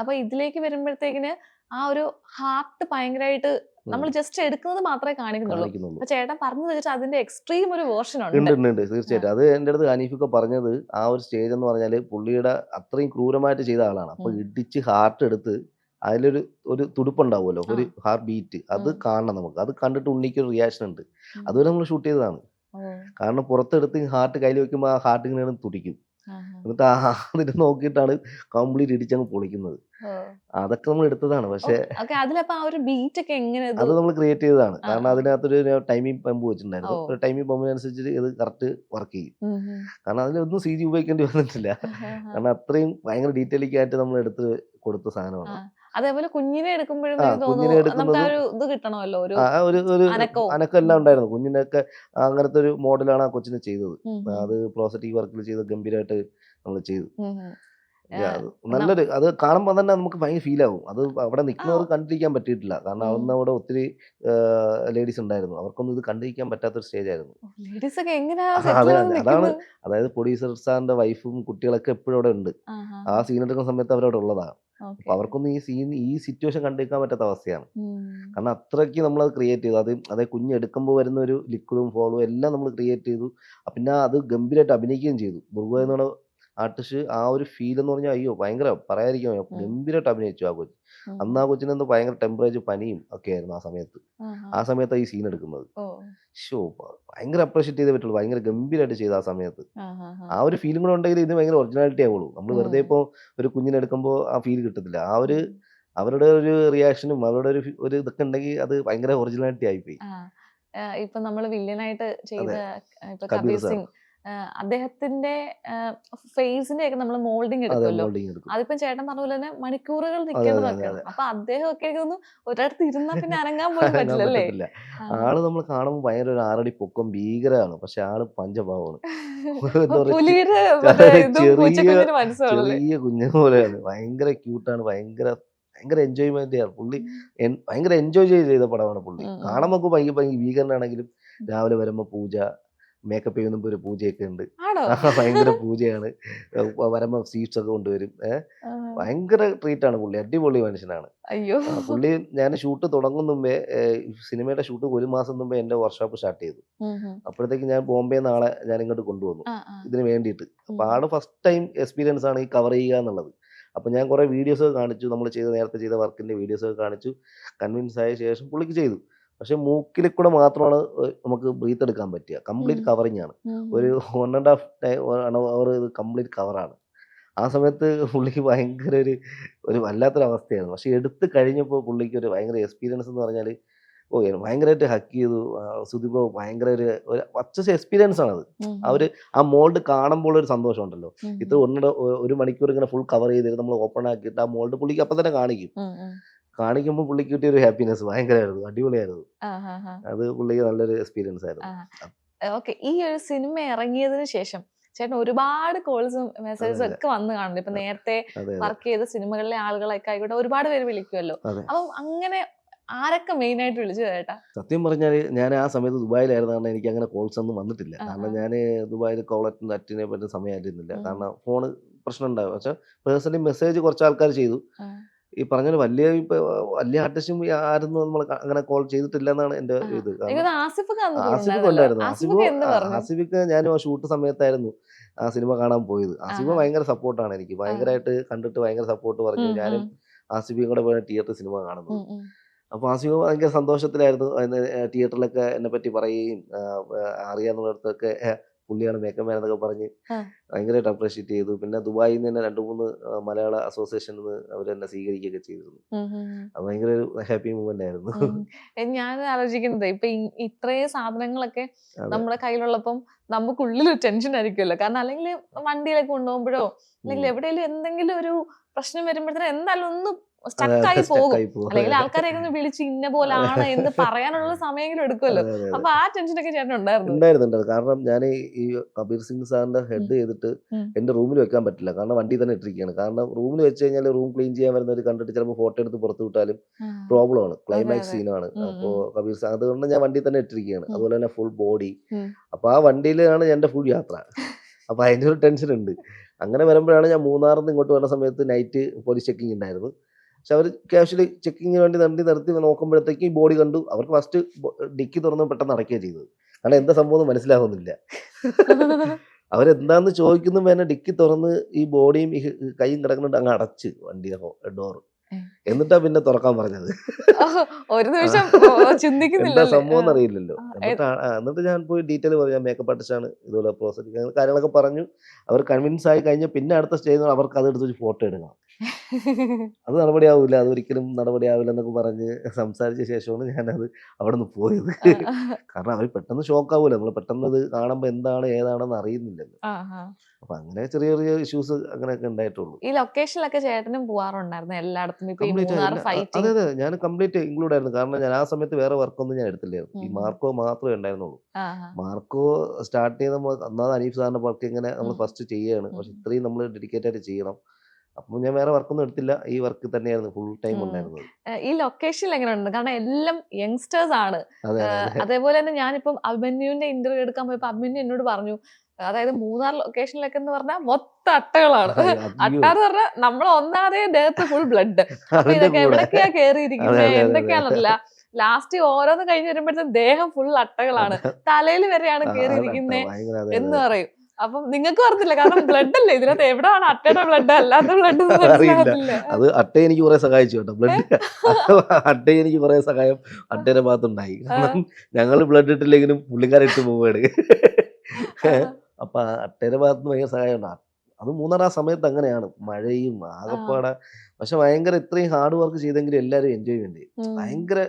അപ്പൊ ഇതിലേക്ക് വരുമ്പോഴത്തേക്കിന് ആ ഒരു ഹാർട്ട് ഭയങ്കരമായിട്ട് നമ്മൾ ജസ്റ്റ് എടുക്കുന്നത് മാത്രമേ കാണിക്കുന്നുള്ളൂ. അപ്പൊ ചേട്ടൻ പറഞ്ഞു വെച്ചിട്ട് അതിന്റെ എക്സ്ട്രീം ഒരു വേർഷൻ ഉണ്ട്. തീർച്ചയായിട്ടും. അത് എൻ്റെ അടുത്ത് അനീഫൊക്കെ പറഞ്ഞത് ആ ഒരു സ്റ്റേജ് എന്ന് പറഞ്ഞാല് പുള്ളിയുടെ അത്രയും ക്രൂരമായിട്ട് ചെയ്ത ആളാണ്. അപ്പൊ ഇടിച്ച് ഹാർട്ട് എടുത്ത് അതിലൊരു തുടുപ്പുണ്ടാവുമല്ലോ, ഒരു ഹാർട്ട് ബീറ്റ്, അത് കാണണം നമുക്ക്. അത് കണ്ടിട്ട് ഉണ്ണിക്ക് ഒരു റിയാക്ഷൻ ഉണ്ട്. അതുവരെ നമ്മൾ ഷൂട്ട് ചെയ്തതാണ്. കാരണം പുറത്തെടുത്ത് ഹാർട്ട് കയ്യിൽ വെക്കുമ്പോൾ ആ ഹാർട്ട് ഇങ്ങനെ തുടിക്കും. എന്നിട്ട് അതിന് നോക്കിയിട്ടാണ് കംപ്ലീറ്റ് ഇടിച്ചങ്ങ് പൊളിക്കുന്നത്. അതൊക്കെ നമ്മൾ എടുത്തതാണ്. പക്ഷെ അത് നമ്മൾ ക്രിയേറ്റ് ചെയ്തതാണ്. കാരണം അതിനകത്തൊരു ടൈമിംഗ് പമ്പ് വെച്ചിട്ടുണ്ടായിരുന്നു. ഒരു ടൈമിംഗ് പമ്പിനനുസരിച്ച് ഇത് കറക്റ്റ് വർക്ക് ചെയ്യും. കാരണം അതിലൊന്നും CG ഉപയോഗിക്കേണ്ടി വന്നിട്ടില്ല. കാരണം അത്രയും ഭയങ്കര ഡീറ്റെയിലിംഗ് ആയിട്ട് നമ്മൾ എടുത്ത് കൊടുത്ത സാധനമാണ്. അതേപോലെ കുഞ്ഞിനെ എടുക്കുമ്പോഴും അനക്കം എല്ലാം ഉണ്ടായിരുന്നു. കുഞ്ഞിനൊക്കെ അങ്ങനത്തെ ഒരു മോഡലാണ് ആ കൊച്ചിനെ ചെയ്തത്. അത് പ്രോസറ്റിക് വർക്കിൽ ചെയ്ത് ഗംഭീരമായിട്ട് നമ്മൾ ചെയ്തു. അത് കാണുമ്പോൾ തന്നെ നമുക്ക് ഭയങ്കര ഫീൽ ആവും. അത് അവിടെ നിൽക്കുന്നവർ കണ്ടിരിക്കാൻ പറ്റിയിട്ടില്ല. കാരണം അന്ന് അവിടെ ഒത്തിരി ലേഡീസ് ഉണ്ടായിരുന്നു. അവർക്കൊന്നും ഇത് കണ്ടിരിക്കാൻ പറ്റാത്തൊരു സ്റ്റേജ് ആയിരുന്നു. അതായത് പ്രൊഡ്യൂസർ സാറിന്റെ വൈഫും കുട്ടികളൊക്കെ എപ്പോഴും അവിടെ ഉണ്ട്. ആ സീൻ എടുക്കുന്ന സമയത്ത് അവരവിടെ ഉള്ളതാണ്. അപ്പൊ അവർക്കൊന്നും ഈ സിറ്റുവേഷൻ കണ്ടിരിക്കാൻ പറ്റാത്ത അവസ്ഥയാണ്. കാരണം അത്രയ്ക്ക് നമ്മളത് ക്രിയേറ്റ് ചെയ്തു. അതായത് കുഞ്ഞെടുക്കുമ്പോൾ വരുന്ന ഒരു ലിക്വിഡും ഫോളും എല്ലാം നമ്മൾ ക്രിയേറ്റ് ചെയ്തു. പിന്നെ അത് ഗംഭീരമായിട്ട് അഭിനയിക്കുകയും ചെയ്തു. ദുർഗ എന്നുള്ള ആർട്ടിസ്റ്റ് ആ ഒരു ഫീൽ എന്ന് പറഞ്ഞാൽ അയ്യോ ഭയങ്കര പറയാതിരിക്കാൻ വയ്യ. ഗംഭീരമായിട്ട് അഭിനയിച്ചു ആ കൊച്ച്. അന്ന് ആ കൊച്ചിനെന്തോ ഭയങ്കര ടെമ്പറേച്ചർ പനിയും ഒക്കെ ആയിരുന്നു ആ സമയത്ത്. ആ സമയത്താണ് ഈ സീൻ എടുക്കുന്നത്. ഭയങ്കര അപ്രീഷിയേറ്റ് ചെയ്തേ പറ്റുള്ളൂ. ഭയങ്കര ഗംഭീരമായിട്ട് ചെയ്ത ആ സമയത്ത്. ആ ഒരു ഫീലും കൂടെ ഉണ്ടെങ്കിൽ ഇത് ഭയങ്കര ഒറിജിനാലിറ്റി ആവുള്ളൂ. നമ്മൾ വെറുതെ ഇപ്പോൾ ഒരു കുഞ്ഞിനെ എടുക്കുമ്പോൾ ആ ഫീൽ കിട്ടത്തില്ല. ആ ഒരു അവരുടെ ഒരു റിയാക്ഷനും അവരുടെ ഒരു ഇതൊക്കെ ഉണ്ടെങ്കിൽ അത് ഭയങ്കര ഒറിജിനാലിറ്റി ആയിപ്പോയി. ഇപ്പൊ നമ്മള് വില്ലനായിട്ട് ചെയ്ത ഇപ്പൊ കബീർ കബീർ സാർ. സിംഗ് അദ്ദേഹത്തിന്റെ ഫേസിന്റെ ഒക്കെ നമ്മൾ മോൾഡിങ് അതെ, എടുക്കുമല്ലോ. മോൾഡിങ് എടുക്കും. അതിപ്പം ചേട്ടൻ പറഞ്ഞ പോലെ തന്നെ മണിക്കൂറുകൾ അതെ, നിൽക്കേണ്ടതൊക്കെയാണ്. അപ്പൊ അദ്ദേഹം ഒക്കെ എനിക്ക് തോന്നുന്നു ഒരിടത്ത് ഇരുന്നാ പിന്നെ അനങ്ങാൻ പോലും അനങ്ങാൻ പറ്റില്ലല്ലേ. പറ്റത്തില്ല. ആള് നമ്മൾ കാണുമ്പോൾ ഭയങ്കര ഒരു 6 അടി പൊക്കം ഭീകരമാണ്. പക്ഷെ ആള് പഞ്ചപാവമാണ്. എന്താ പറയാ പുലിയുടെ മറ്റേ ഇതും ചെറിയ പൂച്ചക്കുഞ്ഞിന് മനസ്സുള്ളല്ലേ. ചെറിയ കുഞ്ഞു പോലെയാണ്. ഭയങ്കര ക്യൂട്ടാണ്. ഭയങ്കര ഭയങ്കര എൻജോയ്മെന്റ് ആണ് പുള്ളി. ഭയങ്കര എൻജോയ് ചെയ്ത പടമാണ് പുള്ളി. കാണുമ്പോൾ ഭയങ്കര ഭീകരനാണെങ്കിലും രാവിലെ വരുമ്പോ പൂജ, മേക്കപ്പ് ചെയ്യുന്ന ഒരു പൂജയൊക്കെ ഉണ്ട്. ആണോ? ഭയങ്കര പൂജയാണ്. വരുമ്പോ സ്വീറ്റ്സ് ഒക്കെ കൊണ്ടുവരും. ഭയങ്കര ട്രീറ്റ് ആണ് പുള്ളി. അടിപൊളി മനുഷ്യനാണ്. അയ്യോ. പുള്ളി ഞാൻ ഷൂട്ട് തുടങ്ങും മുമ്പേ സിനിമയുടെ ഷൂട്ട് 1 മാസം മുമ്പേ എന്റെ വർക്ക്ഷോപ്പ് സ്റ്റാർട്ട് ചെയ്തു. അപ്പോഴത്തേക്ക് ഞാൻ ബോംബെ നാളെ ഞാൻ ഇങ്ങോട്ട് കൊണ്ടുവന്നു ഇതിന് വേണ്ടിയിട്ട്. അപ്പൊ ആള് ഫസ്റ്റ് ടൈം എക്സ്പീരിയൻസ് ആണ് ഈ കവർ ചെയ്യുക എന്നുള്ളത്. അപ്പൊ ഞാൻ കുറെ വീഡിയോസ് ഒക്കെ കാണിച്ചു. നമ്മൾ നേരത്തെ ചെയ്ത വർക്കിന്റെ വീഡിയോസ് ഒക്കെ കാണിച്ചു. കൺവിൻസ് ആയ ശേഷം പുള്ളിക്ക് ചെയ്തു. പക്ഷെ മൂക്കിൽ കൂടെ മാത്രമാണ് നമുക്ക് ബ്രീത്ത് എടുക്കാൻ പറ്റുക. കംപ്ലീറ്റ് കവറിങ് ആണ്. ഒരു 1.5 hour ഇത് കംപ്ലീറ്റ് കവറാണ്. ആ സമയത്ത് പുള്ളിക്ക് ഭയങ്കര ഒരു വല്ലാത്തൊരു അവസ്ഥയായിരുന്നു. പക്ഷെ എടുത്ത് കഴിഞ്ഞപ്പോൾ പുള്ളിക്ക് ഒരു ഭയങ്കര എക്സ്പീരിയൻസ് എന്ന് പറഞ്ഞാൽ ഭയങ്കരമായിട്ട് ഹക്ക് ചെയ്തു. സുദീപ് ഭയങ്കര ഒരു പച്ചസ് എക്സ്പീരിയൻസ് ആണത്. ആ മോൾഡ് കാണുമ്പോൾ ഒരു സന്തോഷം ഉണ്ടല്ലോ. ഇത് 1 മണിക്കൂർ ഇങ്ങനെ ഫുൾ കവർ ചെയ്തിട്ട് നമ്മൾ ഓപ്പൺ ആക്കിയിട്ട് ആ മോൾഡ് പുള്ളിക്ക് അപ്പം തന്നെ കാണിക്കുമ്പോൾ പുള്ളിക്ക് കിട്ടിയ ഒരു ഹാപ്പിനെസ് ഭയങ്കരമായിരുന്നു. അടിപൊളിയായിരുന്നു. അത് പുള്ളിക്ക് നല്ലൊരു എക്സ്പീരിയൻസ് ആയിരുന്നു. ഓക്കെ. ഈ ഒരു സിനിമ ഇറങ്ങിയതിന് ശേഷം ചേട്ടൻ ഒരുപാട് കോൾസും മെസ്സേജസും ഒക്കെ വന്ന് കാണില്ല. ഇപ്പൊ നേരത്തെ വർക്ക് ചെയ്ത സിനിമകളിലെ ആളുകളൊക്കെ ആയിക്കോട്ടെ ഒരുപാട് പേര് വിളിക്കുമല്ലോ. അപ്പം അങ്ങനെ ആരൊക്കെ മെയിൻ ആയിട്ട് വിളിച്ചു ചേട്ടാ? സത്യം പറഞ്ഞാൽ ഞാൻ ആ സമയത്ത് ദുബായിലായിരുന്നു. കാരണം എനിക്ക് അങ്ങനെ കോൾസ് ഒന്നും വന്നിട്ടില്ല. കാരണം ഞാൻ ദുബായിൽ കോൾ അറ്റൻഡ് പറ്റുന്ന സമയമായിരുന്നില്ല. കാരണം ഫോണ് പ്രശ്നം ഉണ്ടാവും. പക്ഷെ പേഴ്സണലി മെസ്സേജ് കുറച്ച് ആൾക്കാർ ചെയ്തു. ഈ പറഞ്ഞ വലിയ ആർട്ടിസ്റ്റും ആരും നമ്മൾ അങ്ങനെ കോൾ ചെയ്തിട്ടില്ല എന്നാണ് എന്റെ ഇത്. ആസിഫിക്ക് ഉണ്ടായിരുന്നു. ആസിഫിക്ക് ഞാൻ ഷൂട്ട് സമയത്തായിരുന്നു ആ സിനിമ കാണാൻ പോയത്. ആസിഫ് ഭയങ്കര സപ്പോർട്ടാണ് എനിക്ക്. ഭയങ്കരമായിട്ട് കണ്ടിട്ട് ഭയങ്കര സപ്പോർട്ട് പറഞ്ഞു. ഞാനും ആസിഫിയും കൂടെ പോയ തിയേറ്റർ സിനിമ കാണുന്നത്. അപ്പൊ ആസിഫ് ഭയങ്കര സന്തോഷത്തിലായിരുന്നു. തിയേറ്ററിലൊക്കെ എന്നെ പറ്റി പറയുകയും അറിയാവുന്നിടത്തൊക്കെ പുള്ളിയാണ് മേക്കപ്പ് മാൻ എന്നൊക്കെ പറഞ്ഞ് ഭയങ്കരമായിട്ട് അപ്രീഷിയേറ്റ് ചെയ്തു. പിന്നെ ദുബായിൽ നിന്ന് തന്നെ 2-3 മലയാള അസോസിയേഷനിൽ നിന്ന് അവർ എന്നെ സ്വീകരിക്കുകയൊക്കെ ചെയ്തിരുന്നു. അത് ഭയങ്കര ഒരു ഹാപ്പി മൂമെന്റ് ആയിരുന്നു. ഞാൻ ആലോചിക്കുന്നത് ഇപ്പൊ ഇത്രയും സാധനങ്ങളൊക്കെ നമ്മുടെ കയ്യിലുള്ളപ്പം നമുക്കുള്ളിൽ ഒരു ടെൻഷൻ ആയിരിക്കുമല്ലോ. കാരണം അല്ലെങ്കിൽ വണ്ടിയിലൊക്കെ കൊണ്ടുപോകുമ്പോഴോ അല്ലെങ്കിൽ എവിടെയെങ്കിലും എന്തെങ്കിലും ഒരു പ്രശ്നം വരുമ്പോഴത്തേനും എന്തായാലും ഒന്ന് സ്റ്റക്കായി പോകും. അല്ലെങ്കിൽ ആൾക്കാരെ ഒന്ന് വിളിച്ച് ഇന്ന പോലാണ് എന്ന് പറയാനുള്ള സമയമെങ്കിലും എടുക്കുമല്ലോ. അപ്പൊ ആ ടെൻഷനൊക്കെ ചേട്ടൻ ഉണ്ടായിരുന്നു. കാരണം ഞാൻ ഈ കബീർ സിംഗ് സാറിന്റെ ഹെഡ് ചെയ്തിട്ട് എന്റെ റൂമിൽ വെക്കാൻ പറ്റില്ല. കാരണം വണ്ടി തന്നെ ഇട്ടിരിക്കുകയാണ്. കാരണം റൂമിൽ വെച്ച് കഴിഞ്ഞാൽ റൂം ക്ലീൻ ചെയ്യാൻ വരുന്നവർ കണ്ടിട്ട് ചിലപ്പോൾ ഫോട്ടോ എടുത്ത് പുറത്ത് വിട്ടാലും പ്രോബ്ലം ആണ്. ക്ലൈമാക്സ് സീനാണ്. അപ്പോൾ കബീർ സാർ അതുകൊണ്ട് ഞാൻ വണ്ടി തന്നെ ഇട്ടിരിക്കുകയാണ്. അതുപോലെ തന്നെ ഫുൾ ബോഡി. അപ്പൊ ആ വണ്ടിയിലാണ് എന്റെ ഫുൾ യാത്ര. അപ്പൊ അതിന്റെ ഒരു ടെൻഷൻ ഉണ്ട്. അങ്ങനെ വരുമ്പോഴാണ് ഞാൻ മൂന്നാറിൽ നിന്ന് ഇങ്ങോട്ട് വരുന്ന സമയത്ത് നൈറ്റ് പോലീസ് ചെക്കിങ് ഉണ്ടായിരുന്നു. പക്ഷെ അവർ ക്യാഷ്വലി ചെക്കിങ്ങിന് വേണ്ടി നിർത്തി നോക്കുമ്പോഴത്തേക്ക് ഈ ബോഡി കണ്ടു. അവർക്ക് ഫസ്റ്റ് ഡിക്കി തുറന്ന് പെട്ടെന്ന് അടയ്ക്കുകയാണ് ചെയ്തത്. കാരണം എന്താ സംഭവം മനസ്സിലാവുന്നില്ല. അവരെന്താന്ന് ചോദിക്കുമ്പോൾ തന്നെ ഡിക്കി തുറന്ന് ഈ ബോഡിയും ഈ കൈയും കിടക്കുന്നുണ്ട് അങ്ങ് അടച്ച് വണ്ടിയുടെ ഡോറ്. എന്നിട്ടാ പിന്നെ തുറക്കാൻ പറഞ്ഞത്. ഒരു നിമിഷം എന്താ സംഭവം എന്നറിയില്ലല്ലോ. എന്നിട്ട് ഞാൻ പോയി ഡീറ്റെയിൽ പറഞ്ഞു. മേക്കപ്പ് ആർട്ടിസ്റ്റാണ്, ഇതുപോലെ പ്രോസസ് കാര്യങ്ങളൊക്കെ പറഞ്ഞു. അവർ കൺവിൻസ് ആയി കഴിഞ്ഞ് പിന്നെ അടുത്ത സ്റ്റേജിൽ അവർക്ക് അതെടുത്ത് ഫോട്ടോ എടുക്കണം. അത് നടപടിയാവില്ല, അതൊരിക്കലും നടപടിയാവില്ല എന്നൊക്കെ പറഞ്ഞ് സംസാരിച്ച ശേഷമാണ് ഞാനത് അവിടെ നിന്ന് പോയത്. കാരണം അവർ പെട്ടെന്ന് ഷോക്കാവൂല. നമ്മൾ പെട്ടെന്ന് ഇത് കാണുമ്പോൾ എന്താണ് ഏതാണെന്ന് അറിയുന്നില്ലല്ലോ. അപ്പൊ അങ്ങനെ ചെറിയ ചെറിയ ഇഷ്യൂസ് അങ്ങനെയൊക്കെ ഉണ്ടായിട്ടുള്ളൂ. ഈ ലൊക്കേഷനിലൊക്കെ ചേട്ടനും പോവാറുണ്ടായിരുന്നു എല്ലായിടത്തും? അതെ, ഞാൻ കംപ്ലീറ്റ് ഇൻക്ലൂഡ് ആയിരുന്നു. കാരണം ഞാൻ ആ സമയത്ത് വേറെ വർക്കൊന്നും ഞാൻ എടുത്തില്ലായിരുന്നു. ഈ മാർക്കോ മാത്രമേ ഉണ്ടായിരുന്നുള്ളൂ. മാർക്കോ സ്റ്റാർട്ട് ചെയ്ത് നമ്മൾ ഒന്നാമത് അനീഫ് സാറിന്റെ വർക്ക് ഇങ്ങനെ നമ്മൾ ഫസ്റ്റ് ചെയ്യുകയാണ്. പക്ഷെ ഇത്രയും നമ്മൾ ഡെഡിക്കേറ്റ് ആയിട്ട് ചെയ്യണം. അപ്പൊ ഞാൻ വേറെ വർക്കൊന്നും എടുത്തില്ല. ഈ വർക്ക് തന്നെയായിരുന്നു ഫുൾ ടൈം ഉണ്ടായിരുന്നത്. ഈ ലൊക്കേഷനിൽ എങ്ങനെയുണ്ട്? കാരണം എല്ലാം യങ്സ്റ്റേഴ്സ് ആണ്. അതേപോലെ തന്നെ ഞാനിപ്പം അഭിമന്യുവിന്റെ ഇന്റർവ്യൂ എടുക്കാൻ പോയപ്പോ അഭിമന്യു എന്നോട് പറഞ്ഞു, അതായത് മൂന്നാർ ലൊക്കേഷനിലൊക്കെ എന്ന് പറഞ്ഞാൽ മൊത്തം അട്ടകളാണ്. അട്ടാന്ന് പറഞ്ഞാൽ നമ്മൾ ഒന്നാതെ ദേഹത്ത് ഫുൾ ബ്ലഡ്. അപ്പൊ ഇതൊക്കെ എവിടൊക്കെയാ കേറിയിരിക്കുന്നത് എന്തൊക്കെയാണെന്നറിയില്ല. ലാസ്റ്റ് ഓരോന്ന് കഴിഞ്ഞ് വരുമ്പോഴത്തേക്കും ദേഹം ഫുൾ അട്ടകളാണ്. തലയിൽ വരെയാണ് കേറിയിരിക്കുന്നത് എന്ന് പറയും. അപ്പം നിങ്ങൾക്ക് പറഞ്ഞില്ല, കാരണം ബ്ലഡ് അല്ലേ ഇതിനകത്ത്, എവിടെയാണ് അട്ടയുടെ ബ്ലഡ് അല്ലാത്ത ബ്ലഡ് മനസ്സിലാകത്തില്ല. അത് അട്ട എനിക്ക് കുറെ സഹായിച്ചു കേട്ടോ. ബ്ലഡ് അട്ട എനിക്ക് കുറെ സഹായം അട്ടയുടെ ഭാഗത്തുണ്ടായി. കാരണം ഞങ്ങൾ ബ്ലഡ് ഇട്ടില്ലെങ്കിലും പുള്ളിക്കാരെ ഇട്ട് പോവുകയാണ്. അപ്പൊ അട്ടയുടെ ഭാഗത്ത് നിന്ന് ഭയങ്കര സഹായമുണ്ട്. അത് മൂന്നാർ ആ സമയത്ത് അങ്ങനെയാണ്, മഴയും ആകപ്പാടെ. പക്ഷെ ഭയങ്കര ഇത്രയും ഹാർഡ് വർക്ക് ചെയ്തെങ്കിലും എല്ലാവരും എൻജോയ്മെന്റ് ഭയങ്കര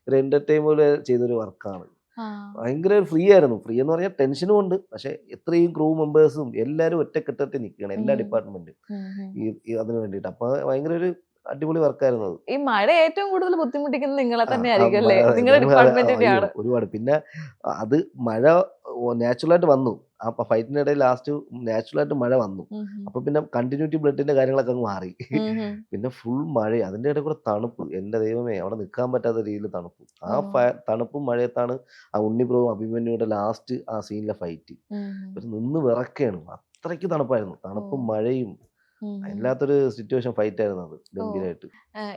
ഒരു എന്റർടൈൻമെന്റ് ചെയ്തൊരു വർക്കാണ്. ഭയങ്കര ഫ്രീ ആയിരുന്നു. ഫ്രീ എന്ന് പറഞ്ഞാൽ ടെൻഷനും ഉണ്ട്, പക്ഷെ എത്രയും ക്രൂ മെമ്പേഴ്സും എല്ലാവരും ഒറ്റക്കെട്ടിട്ട് നിൽക്കുകയാണ്, എല്ലാ ഡിപ്പാർട്ട്മെന്റും അതിന് വേണ്ടിയിട്ട്. അപ്പൊ ഭയങ്കര ഒരു അടിപൊളി വർക്കായിരുന്നു അത്. ഈ മഴ ഏറ്റവും കൂടുതൽ ബുദ്ധിമുട്ടിക്കുന്നത് നിങ്ങളെ തന്നെ ആയിരിക്കും അല്ലേ? നിങ്ങളുടെ ഡിപ്പാർട്ട്മെന്റിന്റെ ആണ്. ഒരുപാട്. പിന്നെ അത് മഴ നാച്ചുറലായിട്ട് വന്നു. ആ ഫൈറ്റിന്റെ ഇടയിൽ ലാസ്റ്റ് നാച്ചുറലായിട്ട് മഴ വന്നു. അപ്പൊ പിന്നെ കണ്ടിന്യൂറ്റി ബ്ലഡിന്റെ കാര്യങ്ങളൊക്കെ അങ്ങ് മാറി. പിന്നെ ഫുൾ മഴ, അതിന്റെ ഇടയിൽ കൂടെ തണുപ്പ്. എന്റെ ദൈവമേ, അവിടെ നിൽക്കാൻ പറ്റാത്ത രീതിയിൽ തണുപ്പ്. ആ തണുപ്പും മഴയത്താണ് ആ ഉണ്ണിപ്രഭു അഭിമന്യുയുടെ ലാസ്റ്റ് ആ സീനിലെ ഫൈറ്റ്. നിന്ന് വിറക്കുകയാണ്, അത്രയ്ക്ക് തണുപ്പായിരുന്നു. തണുപ്പും മഴയും എല്ലാത്തൊരു സിറ്റുവേഷൻ ഫൈറ്റ് ആയിരുന്നു അത്, ഗംഭീരമായിട്ട്.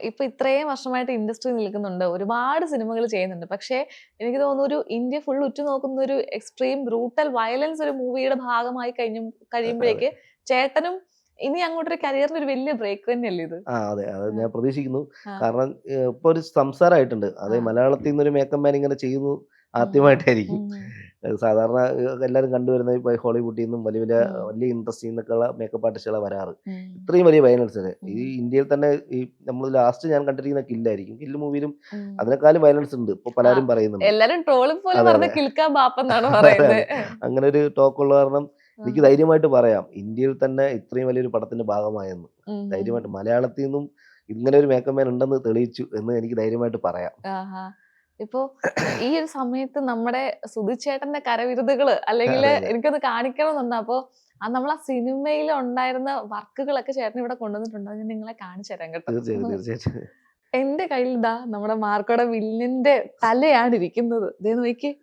ഇപ്പൊ ഇത്രയും വർഷമായിട്ട് ഇൻഡസ്ട്രി നിൽക്കുന്നുണ്ട്, ഒരുപാട് സിനിമകൾ ചെയ്യുന്നുണ്ട്. പക്ഷേ എനിക്ക് തോന്നുന്നു ഒരു ഇന്ത്യ ഫുൾ ഉറ്റുനോക്കുന്ന ഒരു എക്സ്ട്രീം ബ്രൂട്ടൽ വയലൻസ് ഒരു മൂവിയുടെ ഭാഗമായി കഴിയുമ്പോഴേക്ക് ചേട്ടനും ഇനി അങ്ങോട്ടൊരു കരിയറിന് ഒരു വലിയ ബ്രേക്ക് തന്നെയല്ലേ ഇത്? അതെ, അത് ഞാൻ പ്രതീക്ഷിക്കുന്നു. കാരണം ഇപ്പൊ ഒരു സംസാരമായിട്ടുണ്ട്, അതെ, മലയാളത്തിൽ നിന്നൊരു മേക്കപ്പ് മാൻ ഇങ്ങനെ ചെയ്യുന്നു ആദ്യമായിട്ടായിരിക്കും. സാധാരണ എല്ലാവരും കണ്ടുവരുന്ന ഇപ്പൊ ഹോളിവുഡിൽ നിന്നും വലിയ വലിയ വലിയ ഇൻഡസ്ട്രിയിൽ നിന്നൊക്കെയുള്ള മേക്കപ്പ് ആർട്ടിസ്റ്റുകളെ വരാറ്. ഇത്രയും വലിയ വയലൻസ് അല്ലേ ഈ ഇന്ത്യയിൽ തന്നെ. ഈ നമ്മൾ ലാസ്റ്റ് ഞാൻ കണ്ടിരിക്കുന്ന കില്ലായിരിക്കും. കില്ല് മൂവിയിലും അതിനേക്കാളും വയലൻസ് ഉണ്ട് ഇപ്പൊ പലരും പറയുന്നുണ്ട്. എല്ലാരും ട്രോളിൽ പോലെ പറഞ്ഞ കിൽക്കാ ബാപ്പ് എന്നാണ് പറയുന്നത്. അങ്ങനെ ഒരു ടോക്ക് ഉള്ള കാരണം എനിക്ക് ധൈര്യമായിട്ട് പറയാം, ഇന്ത്യയിൽ തന്നെ ഇത്രയും വലിയൊരു പടത്തിന്റെ ഭാഗമായെന്ന് ധൈര്യമായിട്ട്. മലയാളത്തിൽ നിന്നും ഇങ്ങനെ ഒരു മേക്കപ്പ് മാൻ ഉണ്ടെന്ന് തെളിയിച്ചു എന്ന് എനിക്ക് ധൈര്യമായിട്ട് പറയാം. ഇപ്പോ ഈ ഒരു സമയത്ത് നമ്മുടെ സുധിച്ചേട്ടന്റെ കരവിരുതുകള് അല്ലെങ്കിൽ എനിക്കൊന്ന് കാണിക്കണമെന്നുണ്ട്. അപ്പൊ നമ്മൾ ആ സിനിമയിൽ ഉണ്ടായിരുന്ന വർക്കുകളൊക്കെ ചേട്ടൻ ഇവിടെ കൊണ്ടുവന്നിട്ടുണ്ട്, അത് ഞാൻ നിങ്ങളെ കാണിച്ചു തരാം കേട്ടോ. തീർച്ചയായിട്ടും. എന്റെ കയ്യിൽ ഇതാ നമ്മുടെ മാർക്കോടെ വില്ലിന്റെ തലയാണ് ഇരിക്കുന്നത്, ദേ നോക്കി.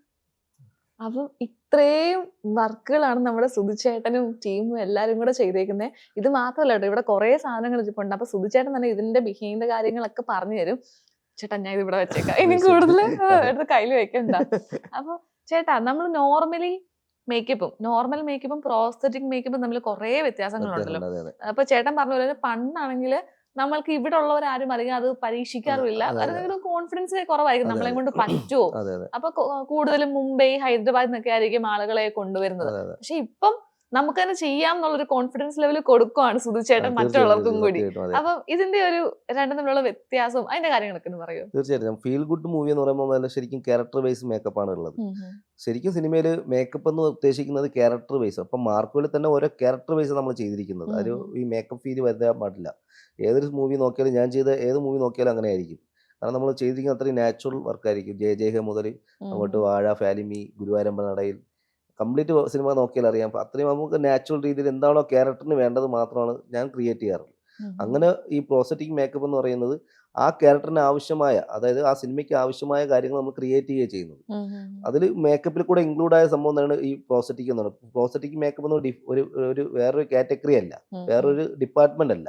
അപ്പം ഇത്രയും വർക്കുകളാണ് നമ്മുടെ സുധിച്ചേട്ടനും ടീമും എല്ലാരും കൂടെ ചെയ്തേക്കുന്നത്. ഇത് മാത്രമല്ല കേട്ടോ, ഇവിടെ കുറെ സാധനങ്ങൾ ഇരിപ്പുണ്ട്. അപ്പൊ സുധിച്ചേട്ടൻ തന്നെ ഇതിന്റെ ബിഹൈൻഡ് കാര്യങ്ങളൊക്കെ പറഞ്ഞു തരും. ചേട്ടാ ഞാൻ ഇത് ഇവിടെ വെച്ചേക്കാം, ഇനി കൂടുതൽ എടുത്ത് കയ്യിൽ വെക്കണ്ട. അപ്പൊ ചേട്ടാ, നമ്മൾ നോർമൽ മേക്കപ്പും പ്രോസ്തറ്റിക് മേക്കപ്പും തമ്മിൽ കുറെ വ്യത്യാസങ്ങളുണ്ടല്ലോ. അപ്പൊ ചേട്ടൻ പറഞ്ഞ പോലെ പണ്ടാണെങ്കിൽ നമ്മൾക്ക് ഇവിടെ ഉള്ളവരാരും അല്ലെങ്കിൽ അത് പരീക്ഷിക്കാറുമില്ല, അതൊരു കോൺഫിഡൻസ് കുറവായിരിക്കും, നമ്മളെ കൊണ്ട് പറ്റുമോ. അപ്പൊ കൂടുതലും മുംബൈ, ഹൈദരാബാദ് എന്നൊക്കെ ആയിരിക്കും ആളുകളെ കൊണ്ടുവരുന്നത്. പക്ഷെ ഇപ്പം നമുക്ക് തന്നെ ചെയ്യാം എന്നുള്ളൊരു കോൺഫിഡൻസ് ലെവൽ കൊടുക്കുവാണ് സുധിച്ചേട്ടൻ മറ്റുള്ളവർക്കും കൂടി. അപ്പം ഇതിന്റെ ഒരു രണ്ടും തമ്മിലുള്ള വ്യത്യാസം, അതിന്റെ കാര്യങ്ങളൊക്കെ ഒന്ന് പറയൂ. തീർച്ചയായിട്ടും. ഫീൽ ഗുഡ് മൂവി എന്ന് പറയുമ്പോൾ ശരിക്കും ക്യാരക്ടർ ബേസ് മേക്കപ്പ് ആണ് ഉള്ളത്. ശരിക്കും സിനിമയിൽ മേക്കപ്പ് എന്ന് ഉദ്ദേശിക്കുന്നത് ക്യാരക്ടർ ബേസ്. അപ്പം മാർക്കോയിൽ തന്നെ ഓരോ ക്യാരക്ടർ ബേസ് നമ്മൾ ചെയ്തിരിക്കുന്നത്. ഒരു ഈ മേക്കപ്പ് ഫീൽ വരാൻ പാടില്ല. ഏതൊരു മൂവി നോക്കിയാലും, ഞാൻ ചെയ്ത ഏത് മൂവി നോക്കിയാലും അങ്ങനെ ആയിരിക്കും. കാരണം നമ്മൾ ചെയ്തിരിക്കുന്ന അത്രയും നാച്ചുറൽ വർക്കായിരിക്കും. ജയ ജയ ഹേ മുതൽ അങ്ങോട്ട് വാഴ, ഫാലിമി, ഗുരുവായൂരമ്പ നടയിൽ കംപ്ലീറ്റ് സിനിമ നോക്കിയാൽ അറിയാം. അത്രയും നമുക്ക് നാച്ചുറൽ രീതിയിൽ എന്താണോ ക്യാരക്ടറിന് വേണ്ടത് മാത്രമാണ് ഞാൻ ക്രിയേറ്റ് ചെയ്യാറുള്ളത്. അങ്ങനെ ഈ പ്രോസറ്റിക് മേക്കപ്പ് എന്ന് പറയുന്നത് ആ ക്യാരക്ടറിന് ആവശ്യമായ, അതായത് ആ സിനിമയ്ക്ക് ആവശ്യമായ കാര്യങ്ങൾ നമ്മൾ ക്രിയേറ്റ് ചെയ്യുക ചെയ്യുന്നത്. അതിൽ മേക്കപ്പിൽ കൂടെ ഇൻക്ലൂഡ് ആയ സംഭവം തന്നെയാണ് ഈ പ്രോസറ്റിക് എന്ന് പറയുന്നത്. പ്രോസറ്റിക് മേക്കപ്പ് എന്ന് ഒരു വേറൊരു കാറ്റഗറി അല്ല, വേറൊരു ഡിപ്പാർട്ട്മെന്റ് അല്ല.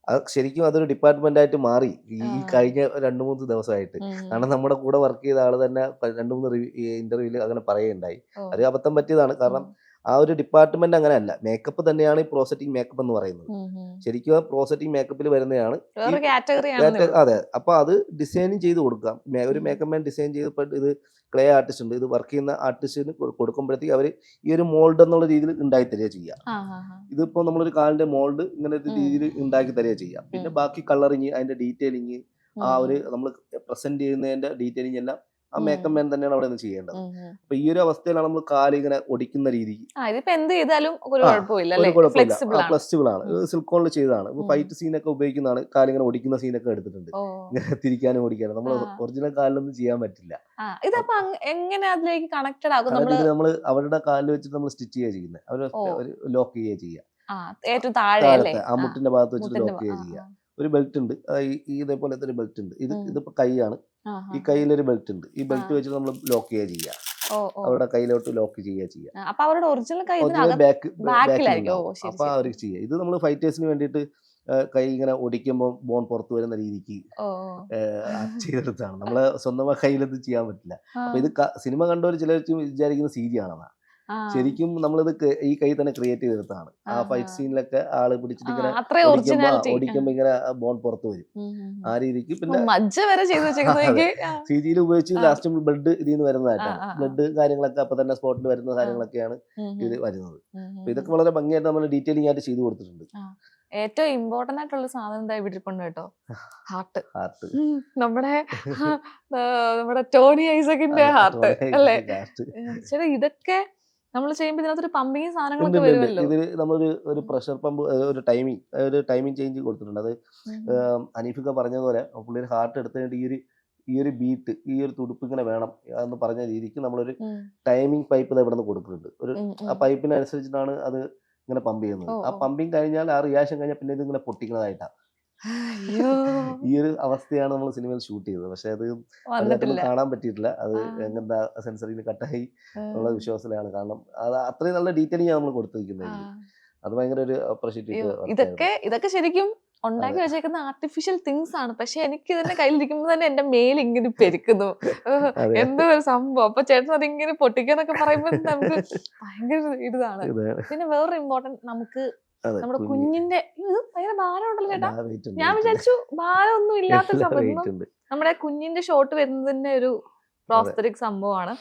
അത് ശരിക്കും അതൊരു ഡിപ്പാർട്ട്മെന്റ് ആയിട്ട് മാറി ഈ കഴിഞ്ഞ 2-3 ദിവസമായിട്ട്. കാരണം നമ്മുടെ കൂടെ വർക്ക് ചെയ്ത ആള് തന്നെ 2-3 ഇന്റർവ്യൂവിൽ അങ്ങനെ പറയുകയുണ്ടായി. ഒരു അബദ്ധം പറ്റിയതാണ്. കാരണം ആ ഒരു ഡിപ്പാർട്ട്മെന്റ് അങ്ങനെ അല്ല, മേക്കപ്പ് തന്നെയാണ് ഈ പ്രോസറ്റിക് മേക്കപ്പ് എന്ന് പറയുന്നത്. ശരിക്കും പ്രോസറ്റിക് മേക്കപ്പിൽ വരുന്നതാണ്. അതെ. അപ്പൊ അത് ഡിസൈനിങ് ചെയ്ത് കൊടുക്കാം. ഒരു മേക്കപ്പ് മാൻ ഡിസൈൻ ചെയ്തപ്പോൾ ഇത് ക്ലേ ആർട്ടിസ്റ്റ് ഉണ്ട്, ഇത് വർക്ക് ചെയ്യുന്ന ആർട്ടിസ്റ്റിന് കൊടുക്കുമ്പോഴത്തേക്ക് അവർ ഈ ഒരു മോൾഡ് എന്നുള്ള രീതിയിൽ ഉണ്ടാക്കി തരിക ചെയ്യാം. ഇതിപ്പോ നമ്മളൊരു കാലിന്റെ മോൾഡ് ഇങ്ങനെ ഒരു രീതിയിൽ ഉണ്ടാക്കി തരിക ചെയ്യാം. പിന്നെ ബാക്കി കളറിങ്, അതിന്റെ ഡീറ്റെയിലിങ്, ആ ഒരു നമ്മൾ പ്രസന്റ് ചെയ്യുന്നതിന്റെ ഡീറ്റെയിലിംഗ് എല്ലാം ആ മേക്കപ്പ് മാൻ തന്നെയാണ് അവിടെ നിന്ന് ചെയ്യേണ്ടത്. അപ്പൊ ഈ ഒരു അവസ്ഥയിലാണ് നമ്മൾ കാല് ഇങ്ങനെ ഒടിക്കുന്ന രീതിക്ക്. ഫ്ലെക്സിബിൾ ആണ്, സിലിക്കോണിൽ ചെയ്തതാണ്. ഫൈറ്റ് സീനൊക്കെ ഉപയോഗിക്കുന്നതാണ്. കാലിങ്ങനെ ഒടിക്കുന്ന സീനൊക്കെ എടുത്തിട്ടുണ്ട്, ഇങ്ങനെ തിരിക്കാനും ഓടിക്കാനും. നമ്മൾ ഒറിജിനൽ കാലിലൊന്നും ചെയ്യാൻ പറ്റില്ല. നമ്മൾ അവരുടെ കാലിൽ വെച്ചിട്ട് നമ്മൾ സ്റ്റിച്ച് ചെയ്യുക ചെയ്യുന്നത്, അവർ ലോക്ക് ചെയ്യുക ചെയ്യുക. ആ മുട്ടിന്റെ ഭാഗത്ത് വെച്ചിട്ട് ലോക്ക് ചെയ്യുക ചെയ്യുക. ഒരു ബെൽറ്റ് ഉണ്ട്, ഇതേപോലത്തെ ഒരു ബെൽറ്റ് ഉണ്ട്. ഇതിപ്പോ കൈയാണ്, ഈ കയ്യിലൊരു ബെൽറ്റ് ഉണ്ട്. ഈ ബെൽറ്റ് വെച്ചിട്ട് നമ്മൾ ലോക്ക് ചെയ്യുക ചെയ്യുക, അവരുടെ കയ്യിലോട്ട് ലോക്ക് ചെയ്യുക ചെയ്യുക. അപ്പൊ അവർക്ക് ചെയ്യുക. ഇത് നമ്മൾ ഫൈറ്റേഴ്സിന് വേണ്ടിയിട്ട് കൈ ഇങ്ങനെ ഒടിക്കുമ്പോൾ ബോൺ പുറത്തു വരുന്ന രീതിക്ക് ചെയ്തെടുത്താണ്. നമ്മളെ സ്വന്തമായി കയ്യിലത് ചെയ്യാൻ പറ്റില്ല. അപ്പൊ ഇത് സിനിമ കണ്ടവർ ചിലർ വിചാരിക്കുന്ന CG ആണെന്നാ. ശരിക്കും നമ്മളിത് ഈ കൈ തന്നെ ക്രിയേറ്റ് ചെയ്തെടുത്താണ്. ആ ഫൈറ്റ് സീനിലൊക്കെ ആള് പിടിച്ചിട്ട് ഇങ്ങനെ ഓടിക്കുമ്പോ ഇങ്ങനെ ബോൺ പുറത്ത് വരും. ആ രീതിക്ക് പിന്നെ മജ്ജ വരെ ചെയ്തു വെച്ചേക്കുന്നത് CG ഉപയോഗിച്ച് ലാസ്റ്റ് ബ്ലഡ് ഇതിൽ നിന്ന് വരുന്നതായിട്ടാണ്. ബ്ലഡ് കാര്യങ്ങളൊക്കെ അപ്പൊ തന്നെ സ്പോട്ടിൽ വരുന്ന കാര്യങ്ങളൊക്കെയാണ് ഇത് വരുന്നത്. അപ്പൊ ഇതൊക്കെ വളരെ ഭംഗിയായിട്ട് നമ്മൾ ഡീറ്റെയിലിംഗ് ആയിട്ട് ചെയ്തു കൊടുത്തിട്ടുണ്ട്. ഏറ്റവും ഇമ്പോർട്ടന്റ് ആയിട്ടുള്ള സാധനം എന്താ വിട്ടിട്ടുണ്ട് കേട്ടോ, ഹാർട്ട്. നമ്മുടെ ടോണി ഐസക്കിന്റെ ഹാർട്ട് അല്ലേ? ചേട്ടാ ഇതൊക്കെ നമ്മൾ ചെയ്യുമ്പോൾ ഇതിനകത്തൊരു പമ്പിങ് സാധനങ്ങളൊക്കെ വരുമല്ലോ. ഇതിൽ നമ്മളൊരു പ്രഷർ പമ്പ്, ഒരു ടൈമിംഗ് ചേഞ്ച് കൊടുത്തിട്ടുണ്ട്. അത് അനീഫിക്ക പറഞ്ഞതുപോലെ പുള്ളിയുടെ ഹാർട്ട് എടുത്തു കഴിഞ്ഞിട്ട് ഈ ഒരു ബീറ്റ്, ഈ ഒരു തുടുപ്പ് ഇങ്ങനെ വേണം എന്ന് പറഞ്ഞ രീതിക്ക് നമ്മളൊരു ടൈമിംഗ് പൈപ്പ് ഇവിടെ നിന്ന് കൊടുക്കുന്നുണ്ട്. ആ പൈപ്പിനനുസരിച്ചിട്ടാണ് അത് ഇങ്ങനെ പമ്പ് ചെയ്യുന്നത്. ആ പമ്പിങ് കഴിഞ്ഞാൽ, ആ റിയാക്ഷൻ കഴിഞ്ഞാൽ പിന്നെ ഇത് ഇങ്ങനെ പൊട്ടിക്കുന്നതായിട്ടാണ്. ഈ ഒരു അവസ്ഥയാണ് നമ്മൾ സിനിമയിൽ ഷൂട്ട് ചെയ്തത്. പക്ഷെ അത് കാണാൻ പറ്റിയിട്ടില്ല. അത് എങ്ങനത്തെ സെൻസറിൽ കട്ടായി ഉള്ള വിശ്വാസത്തിലാണ്. കാരണം അത് അത്രയും നല്ല ഡീറ്റെയിലിംഗ് നമ്മൾ കൊടുത്തിരിക്കുന്നത്. അത് ഭയങ്കര ഒരു ഇതൊക്കെ ശരിക്കും ഉണ്ടാക്കി വെച്ചേക്കുന്ന ആർട്ടിഫിഷ്യൽ തിങ്സ് ആണ്. പക്ഷെ എനിക്ക് ഇതിന്റെ കയ്യിലിരിക്കുമ്പോ തന്നെ എന്റെ മേൽ ഇങ്ങനെ പെരുക്കുന്നു, എന്തോ ഒരു സംഭവം. അപ്പൊ ചേട്ടൻ അതിങ്ങനെ പൊട്ടിക്കാന്നൊക്കെ പറയുമ്പോ നമുക്ക് ഭയങ്കര ഇതാണ്. പിന്നെ വേറൊരു ഇമ്പോർട്ടന്റ്, നമുക്ക് നമ്മുടെ കുഞ്ഞിന്റെ ഭയങ്കര ഭാരം ഉണ്ടല്ലോ ചേട്ടാ. ഞാൻ വിചാരിച്ചു ഭാരമൊന്നും ഇല്ലാത്ത സമയത്ത് നമ്മുടെ കുഞ്ഞിന്റെ ഷോട്ട് വരുന്നതിന്റെ ഒരു പ്രോസ്തറ്റിക് സംഭവമാണ്.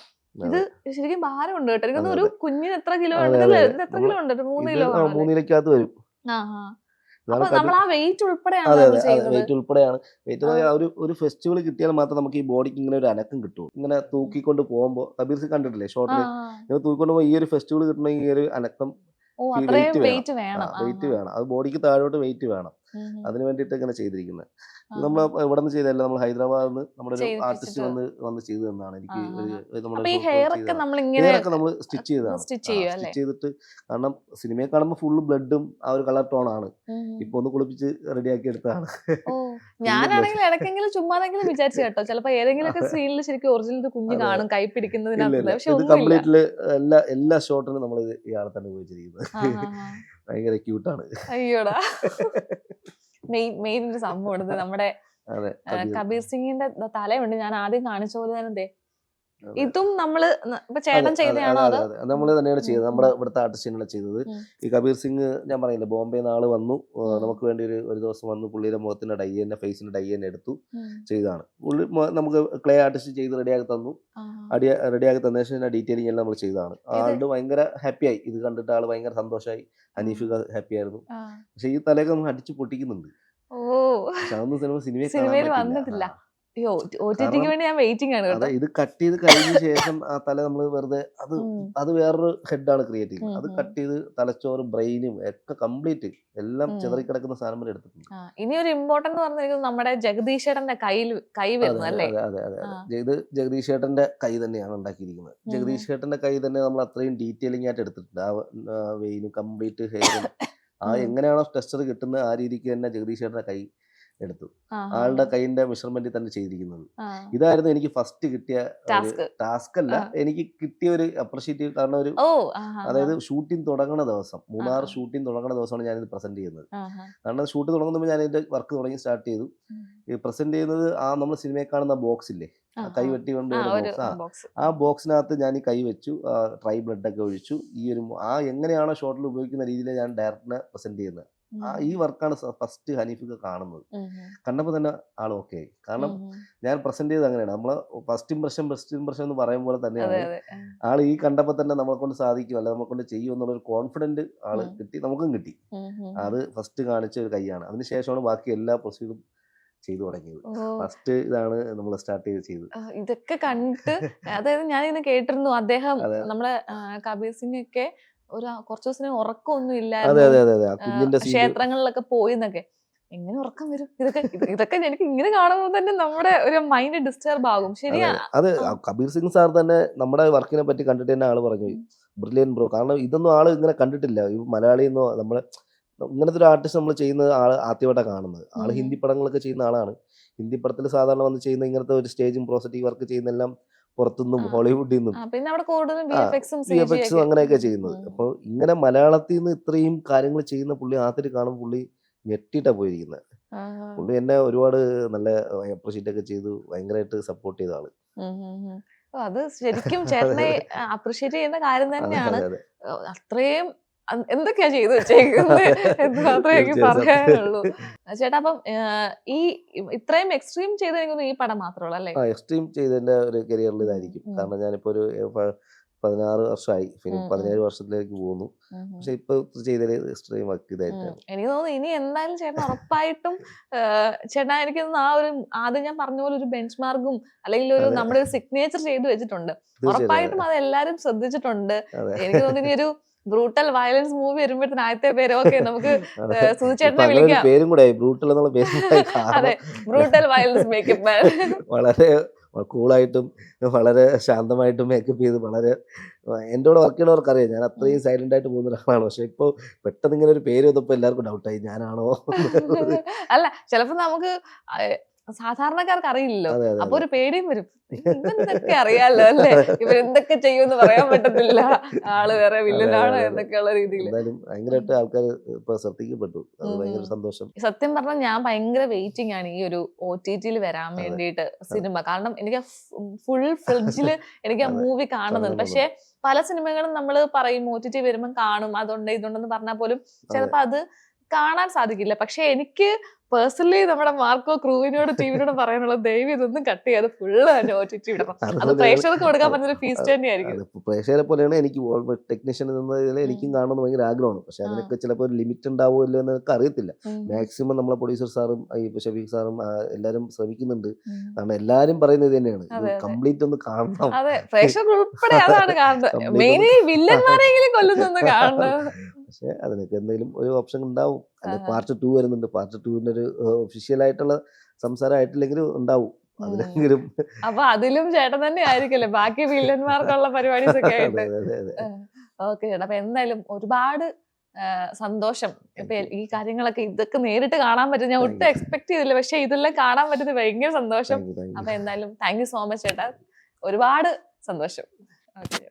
ഇത് ശരിക്കും ഭാരമുണ്ട് കേട്ടോ. എനിക്കൊന്നും ഒരു കുഞ്ഞിന് എത്ര കിലോ ഉണ്ട്, എത്ര കിലോ ഉണ്ട്? 3 കിലോ വരും. നമ്മൾ ആ വെയിറ്റ് ഉൾപ്പെടെയാണ് ഒരു ഫെസ്റ്റിവൽ കിട്ടിയാൽ മാത്രം നമുക്ക് ഈ ബോഡിക്ക് ഇങ്ങനെ ഒരു അനക്കം കിട്ടും. ഇങ്ങനെ തൂക്കിക്കൊണ്ട് പോകുമ്പോ കബീർ കണ്ടിട്ടില്ലേ ഷോട്ടിൽ, ഇങ്ങനെ തൂക്കിക്കൊണ്ട് പോകുമ്പോൾ ഈ ഒരു ഫെസ്റ്റിവൽ കിട്ടണമെങ്കിൽ ഈ ഒരു അനക്കം വെയിറ്റ് വേണം. അത് ബോഡിക്ക് താഴോട്ട് വെയിറ്റ് വേണം. അതിന് വേണ്ടിയിട്ട് ഇങ്ങനെ ചെയ്തിരിക്കുന്നത്. നമ്മൾ ഇവിടെ നിന്ന് ചെയ്തല്ല, നമ്മൾ ഹൈദരാബാദിൽ നിന്ന് നമ്മുടെ ഒരു ആർട്ടിസ്റ്റ് വന്ന് ചെയ്തു തന്നാണ്. എനിക്ക് നമ്മൾ സ്റ്റിച്ച് ചെയ്തതാണ്. സ്റ്റിച്ച് ചെയ്തിട്ട്, കാരണം സിനിമയെ കാണുമ്പോൾ ഫുള്ള് ബ്ലഡും ആ ഒരു കളർ ടോൺ ആണ്. ഇപ്പൊ ഒന്ന് കുളിപ്പിച്ച് റെഡിയാക്കി എടുത്താണ്. ഞാനാണെങ്കിൽ ഇടയ്ക്കെങ്കിലും ചുമ്മാതെങ്കിലും വിചാരിച്ചു കേട്ടോ, ചിലപ്പോ ഏതെങ്കിലും ഒക്കെ സീനിൽ ശരിക്കും ഒറിജിനൽ കുഞ്ഞ് കാണും കൈ പിടിക്കുന്നതിനകത്ത്. കംപ്ലീറ്റ്ലി എല്ലാ ഷോട്ടിനും നമ്മൾ ഇയാളെ തന്നെ ഉപയോഗിച്ചിരിക്കുന്നത്. ഭയങ്കര ക്യൂട്ടാണ്. അയ്യോടാ, മെയിൻ ഒരു സംഭവം എടുത്ത് നമ്മുടെ കബീർ സിംഗിന്റെ തലയുണ്ട്. ഞാൻ ആദ്യം കാണിച്ച പോലെ തന്നെ ഇതും നമ്മള് ഇപ്പൊ ചേട്ടൻ ചെയ്തതാണോ? നമ്മള് തന്നെയാണ് ചെയ്തത്. നമ്മുടെ ഇവിടുത്തെ ആർട്ടിസ്റ്റാണ് ചെയ്തത്. ഈ കബീർ സിംഗ് ഞാൻ പറയില്ല, ബോംബെ നാള് വന്നു, നമുക്ക് വേണ്ടി ഒരു ദിവസം വന്നു. പുള്ളിയുടെ മുഖത്തിന്റെ ഡൈ തന്നെ, ഫേസിന്റെ ഡൈ തന്നെ എടുത്തു ചെയ്തതാണ്. പുള്ളി നമുക്ക് ക്ലേ ആർട്ടിസ്റ്റ് ചെയ്ത് റെഡിയാക്കി തന്നു. റെഡിയാക്കി തന്നതിന് ശേഷം ഡീറ്റെയിലിംഗ് എല്ലാം നമ്മൾ ചെയ്തതാണ്. ആളുടെ ഭയങ്കര ഹാപ്പിയായി. ഇത് കണ്ടിട്ട് ആള് ഭയങ്കര സന്തോഷമായി. ഹനീഫിക ഹാപ്പി ആയിരുന്നു. പക്ഷെ ഈ തലയൊക്കെ നമ്മൾ അടിച്ചു പൊട്ടിക്കുന്നുണ്ട്. പക്ഷെ അതൊന്നും സിനിമയിൽ വന്നിട്ടില്ല. ഇത് കട്ട് ചെയ്ത് കഴിഞ്ഞ ശേഷം ആ തല നമ്മൾ വെറുതെ അത് വേറൊരു ഹെഡാണ് ക്രിയേറ്റ് ചെയ്യുന്നത്. അത് കട്ട് ചെയ്ത് തലച്ചോറ്, ബ്രെയിനും ഒക്കെ കംപ്ലീറ്റ് എല്ലാം ചിതറിക്കിടക്കുന്ന സാധനം വരെ എടുത്തിട്ടുണ്ട്. ഇനി ഒരു ഇമ്പോർട്ടന്റ് പറഞ്ഞിരിക്കുന്നത് നമ്മുടെ ജഗദീഷ് ചേട്ടന്റെ കൈ വരുന്നത് അല്ലേ? ഇത് ജഗദീഷ് ചേട്ടന്റെ കൈ തന്നെയാണ് ഉണ്ടാക്കിയിരിക്കുന്നത്. ജഗദീഷ് ചേട്ടന്റെ കൈ തന്നെ നമ്മൾ അത്രയും ഡീറ്റെയിലിംഗ് ആയിട്ട് എടുത്തിട്ടുണ്ട്. ആ വെയിനും കംപ്ലീറ്റ് ഹെയറും എങ്ങനെയാണോ ടെക്സ്ചർ കിട്ടുന്നത് ആ രീതിക്ക് തന്നെ ജഗദീഷ് ചേട്ടന്റെ കൈ എടുത്തു. ആളുടെ കൈയിന്റെ മെഷർമെന്റ് തന്നെ ചെയ്തിരിക്കുന്നത്. ഇതായിരുന്നു എനിക്ക് ഫസ്റ്റ് കിട്ടിയ ടാസ്ക് അല്ല, എനിക്ക് കിട്ടിയ ഒരു അപ്രിഷിയേറ്റ്. കാരണം അതായത് ഷൂട്ടിംഗ് തുടങ്ങുന്ന ദിവസം, മൂന്നാർ ഷൂട്ടിംഗ് തുടങ്ങുന്ന ദിവസമാണ് ഞാനിത് പ്രസന്റ് ചെയ്യുന്നത്. കാരണം ഷൂട്ട് തുടങ്ങുമ്പോൾ ഞാൻ ഇതിന്റെ വർക്ക് സ്റ്റാർട്ട് ചെയ്തു. പ്രസന്റ് ചെയ്യുന്നത് നമ്മൾ സിനിമയിൽ കാണുന്ന ബോക്സ് ഇല്ലേ, കൈ വെട്ടി കൊണ്ട് ബോക്സ്, ആ ബോക്സിനകത്ത് ഞാൻ ഈ കൈ വെച്ചു, ട്രൈ ബ്ലഡ് ഒക്കെ ഒഴിച്ചു. എങ്ങനെയാണോ ഷോട്ടിൽ ഉപയോഗിക്കുന്ന രീതിയിൽ ഞാൻ ഡയറക്ടറിനെ പ്രസന്റ് ചെയ്യുന്നത്. ഈ വർക്കാണ് ഫസ്റ്റ് ഹനീഫിക്ക് കാണുന്നത്. കണ്ടപ്പോൾ തന്നെ ആൾ ഓക്കെ ആയി. കാരണം ഞാൻ പ്രസന്റ് ചെയ്ത് അങ്ങനെയാണ്. നമ്മള് ഫസ്റ്റ് ഇംപ്രഷൻ എന്ന് പറയുമ്പോൾ തന്നെയാണ് ആൾ ഈ കണ്ടപ്പോൾ തന്നെ നമ്മളെ കൊണ്ട് സാധിക്കും, അല്ല നമ്മളെ കൊണ്ട് ചെയ്യും എന്നുള്ളൊരു കോൺഫിഡന്റ് ആള് കിട്ടി, നമുക്കും കിട്ടി. അത് ഫസ്റ്റ് കാണിച്ച ഒരു കൈയാണ്. അതിനുശേഷമാണ് ബാക്കി എല്ലാ പ്രൊസീജറും ചെയ്തു തുടങ്ങിയത്. ഫസ്റ്റ് ഇതാണ് നമ്മൾ സ്റ്റാർട്ട് ചെയ്തത്. ഇതൊക്കെ കണ്ടിട്ട് അതായത് ഞാൻ ഇങ്ങനെ കേട്ടിരുന്നു, അദ്ദേഹം നമ്മളെ കബീർ സിംഗ് ഒക്കെ കുറച്ചു ദിവസം ഉറക്കമൊന്നും ഇല്ലായിരുന്നു, ക്ഷേത്രങ്ങളിലൊക്കെ പോയി എന്നൊക്കെ. എങ്ങനെ ഉറക്കം വരും? ഇതൊക്കെ എനിക്ക് ഇങ്ങനെ കാണുമ്പോൾ തന്നെ നമ്മുടെ ഒരു മൈൻഡ് ഡിസ്റ്റർബ് ആകും. ശരിയാണ്. അത് കബീർ സിംഗ് സാർ തന്നെ നമ്മുടെ വർക്കിനെ പറ്റി കണ്ടിട്ട് തന്നെ ആള് പറഞ്ഞു, ബ്രില്യൻ ബ്രോ. കാരണം ഇതൊന്നും ആള് ഇങ്ങനെ കണ്ടിട്ടില്ല. ഈ മലയാളിന്നോ നമ്മളെ ഇങ്ങനത്തെ ഒരു ആർട്ടിസ്റ്റ് നമ്മൾ ചെയ്യുന്നത് ആള് ആദ്യമായിട്ടാണ് കാണുന്നത്. ആള് ഹിന്ദി പടങ്ങളൊക്കെ ചെയ്യുന്ന ആളാണ്. ഹിന്ദി പടത്തിൽ സാധാരണ വന്ന് ചെയ്യുന്ന ഇങ്ങനത്തെ ഒരു സ്റ്റേജും പ്രോസറ്റിക് വർക്ക് ചെയ്യുന്നെല്ലാം പുറത്തുനിന്നും ഹോളിവുഡിൽ നിന്നും അങ്ങനെയൊക്കെ ചെയ്യുന്നത്. അപ്പോൾ ഇങ്ങനെ മലയാളത്തിൽ നിന്ന് ഇത്രയും കാര്യങ്ങൾ ചെയ്യുന്ന പുള്ളി ആദ്യമായിട്ട് കാണുമ്പോൾ പുള്ളി ഞെട്ടിട്ടാ പോയിരിക്കുന്നത്. പുള്ളി എന്നെ ഒരുപാട് നല്ല അപ്രിഷിയേറ്റ് ഒക്കെ ചെയ്തു, ഭയങ്കരമായിട്ട് സപ്പോർട്ട് ചെയ്ത ആള്. അത് ശരിക്കും ചേട്ടനെ അപ്രിഷിയേറ്റ് ചെയ്യുന്ന കാര്യം അതെ തന്നെയാണ്. അതെ അതെ അത്രയും എന്തൊക്കെയാ ചെയ്തു വെച്ചേക്കുന്നത് എന്ന് മാത്രമേ എനിക്ക് തീർച്ചയായും പറയാനുള്ളൂ. സത്യം. ചേട്ടാ അപ്പം ഈ ഇത്രയും എക്സ്ട്രീം ചെയ്ത് എനിക്ക് ഈ പടം മാത്രമേ ഉള്ളൂ അല്ലേ? എക്സ്ട്രീം ചെയ്തതിൻ്റെ ഒരു കരിയറിൽ ഇതായിരിക്കും. ഉം. കാരണം ഞാനിപ്പോൾ ഒരു 16 വർഷമായി, ഫിലിം ഉം. 17 വർഷത്തിലേക്ക് പോകുന്നു. പക്ഷെ ഇപ്പോൾ ചെയ്തതിൽ എക്സ്ട്രീം വർക്ക് ഇതായിട്ടാണ്. എനിക്ക് തോന്നുന്നു ഇനി എന്തായാലും ചേട്ടൻ ഉറപ്പായിട്ടും ചേട്ടാ എനിക്ക് തോന്നുന്നു ആ ഒരു ആദ്യം ഞാൻ പറഞ്ഞ പോലെ ഒരു ബെഞ്ച് മാർക്കും അല്ലെങ്കിൽ ഒരു അതെ നമ്മുടെ ഒരു സിഗ്നേച്ചർ ചെയ്ത് വെച്ചിട്ടുണ്ട്. തീർച്ചയായിട്ടും അതെ ഉറപ്പായിട്ടും അത് എല്ലാരും ശ്രദ്ധിച്ചിട്ടുണ്ട്. അതെ എനിക്ക് തോന്നുന്നു ഇനി ഒരു ബ്രൂട്ടൽ വയലൻസ് മൂവി വരുമ്പോഴത്തേന് ആദ്യത്തെ പേര് ഓക്കെ നമുക്ക് അതെ. ഇപ്പൊ സുധിച്ചേട്ടനെ അങ്ങനെ ഒരു വിളിക്കാം. പേരും കൂടെ ആയി, ബ്രൂട്ടൽ എന്നുള്ള പേരും കൂടെ ആയി. അതെ, കാരണം ബ്രൂട്ടൽ വയലൻസ് മേക്കപ്പ് മാൻ. വളരെ കൂളായിട്ടും വളരെ ശാന്തമായിട്ടും മേക്കപ്പ് ചെയ്ത് വളരെ എൻ്റെ കൂടെ വർക്ക് ചെയ്യണവർക്ക് അറിയാം ഞാൻ അത്രയും സൈലന്റ് ആയിട്ട് പോകുന്ന ഒരാളാണ്. പക്ഷെ ഇപ്പോൾ പെട്ടെന്ന് ഇങ്ങനെ ഒരു പേര് വന്നപ്പോൾ എല്ലാവർക്കും ഡൗട്ടായി ഞാനാണോ എന്നുള്ളത്. അല്ല ചിലപ്പോ നമുക്ക് സാധാരണക്കാർക്ക് അറിയില്ലല്ലോ, അതെ അതെ അപ്പൊ അതെ ഒരു പേടിയും വരും. ഇവനെന്തൊക്കെ അറിയാലോ അല്ലേ, ഇവരെന്തൊക്കെ ചെയ്യുമെന്ന് പറയാൻ പറ്റത്തില്ല, ആള് വേറെ അതെ വില്ലനാണ് അതെ അതെ എന്നൊക്കെയുള്ള രീതിയിൽ. എന്തായാലും ഭയങ്കരമായിട്ട് ആൾക്കാർ ഇപ്പൊ ശ്രദ്ധിക്കപ്പെട്ടു. അത് ഭയങ്കര സന്തോഷം. സത്യം പറഞ്ഞാൽ ഞാൻ ഭയങ്കര വെയിറ്റിംഗ് ആണ് ഈ ഒരു OTT-ൽ വരാൻ അതെ വേണ്ടിയിട്ട് സിനിമ. കാരണം എനിക്ക് ഫുൾ ഫ്രിഡ്ജില് എനിക്ക് ആ അതെ മൂവി കാണുന്നുണ്ട്. പക്ഷെ കാണണമെന്നുണ്ട്. പല സിനിമകളും നമ്മൾ പറയും OTT വരുമ്പം കാണും, അതുണ്ട് ഇതുണ്ടെന്ന് പറഞ്ഞാൽ പോലും അതെ ചിലപ്പോൾ അത് കാണാൻ സാധിക്കില്ല. പക്ഷെ എനിക്ക് പേഴ്സണലി നമ്മുടെ മാർക്കോ ക്രൂവിനോട് ടീമിനോട് പറയാനുള്ള ദയവ് ഇതൊന്നും കട്ട് ചെയ്യാതെ ഫുള്ള് തന്നെ OTT വിടണം. അത് അതുപോലെയാണ് പ്രേക്ഷകർക്ക് കൊടുക്കാൻ അത് പറ്റുന്ന ഫീസ്റ്റ് തന്നെയായിരിക്കും. അത് പ്രേക്ഷകരെ പോലെയാണ് എനിക്ക് ടെക്നീഷ്യൻ എന്നതിൽ എനിക്കും കാണണമെന്ന് ഭയങ്കര ആഗ്രഹമാണ്. പക്ഷെ ആ. അതിനൊക്കെ ചിലപ്പോൾ ഒരു ലിമിറ്റ് ഉണ്ടാവുമല്ലോ എന്ന് എനിക്ക് അറിയത്തില്ല. ഉം. മാക്സിമം നമ്മളെ പ്രൊഡ്യൂസർ സാറും ഈ ഷഫീഖ് സാറും എല്ലാവരും ശ്രമിക്കുന്നുണ്ട്. ഉം. കാരണം എല്ലാവരും പറയുന്നത് ഇത് തന്നെയാണ്, ഇത് അതെ അതെ കംപ്ലീറ്റ് ഒന്ന് കാണണം. അതെ, പ്രേക്ഷകർ ഉൾപ്പെടെ അതാണ് കാണുന്നത്. കംപ്ലീറ്റ് ഒന്ന് മെയിൻലി വില്ലന്മാരെങ്കിലും കൊല്ലുന്നൊന്ന് കാണണം. പക്ഷെ അതിനൊക്കെ എന്തെങ്കിലും ഒരു ഓപ്ഷൻ ഉണ്ടാവും. അല്ലെ ആഹാ. പാർട്ട് 2 വരുന്നുണ്ട്. പാർട്ട് 2ന്റെ ഒരു ഒഫീഷ്യൽ ആയിട്ടുള്ള സംസാരം ആയിട്ടില്ലെങ്കിലും ഉണ്ടാവും. ഉം. അതിലെങ്കിലും അപ്പൊ അതിലും ചേട്ടൻ തന്നെ ആയിരിക്കല്ലേ ബാക്കി വില്ലന്മാർക്കുള്ള പരിപാടീസ് ഒക്കെ അതെ ആയിട്ട്. അതെ അതെ അതെ ഓക്കെ ചേട്ടാ, അപ്പൊ എന്തായാലും ഒരുപാട് സന്തോഷം. ഇപ്പൊ താങ്ക് യു ഈ കാര്യങ്ങളൊക്കെ ഇതൊക്കെ നേരിട്ട് കാണാൻ പറ്റും ഞാൻ താങ്ക് ഒട്ടും യു എക്സ്പെക്ട് ചെയ്തില്ല. പക്ഷെ ഇതെല്ലാം കാണാൻ പറ്റുന്നത് ഭയങ്കര സന്തോഷം. താങ്ക് യു അപ്പൊ എന്തായാലും താങ്ക് യു സോ മച്ച് ചേട്ടാ, ഒരുപാട് സന്തോഷം. ഓക്കെ.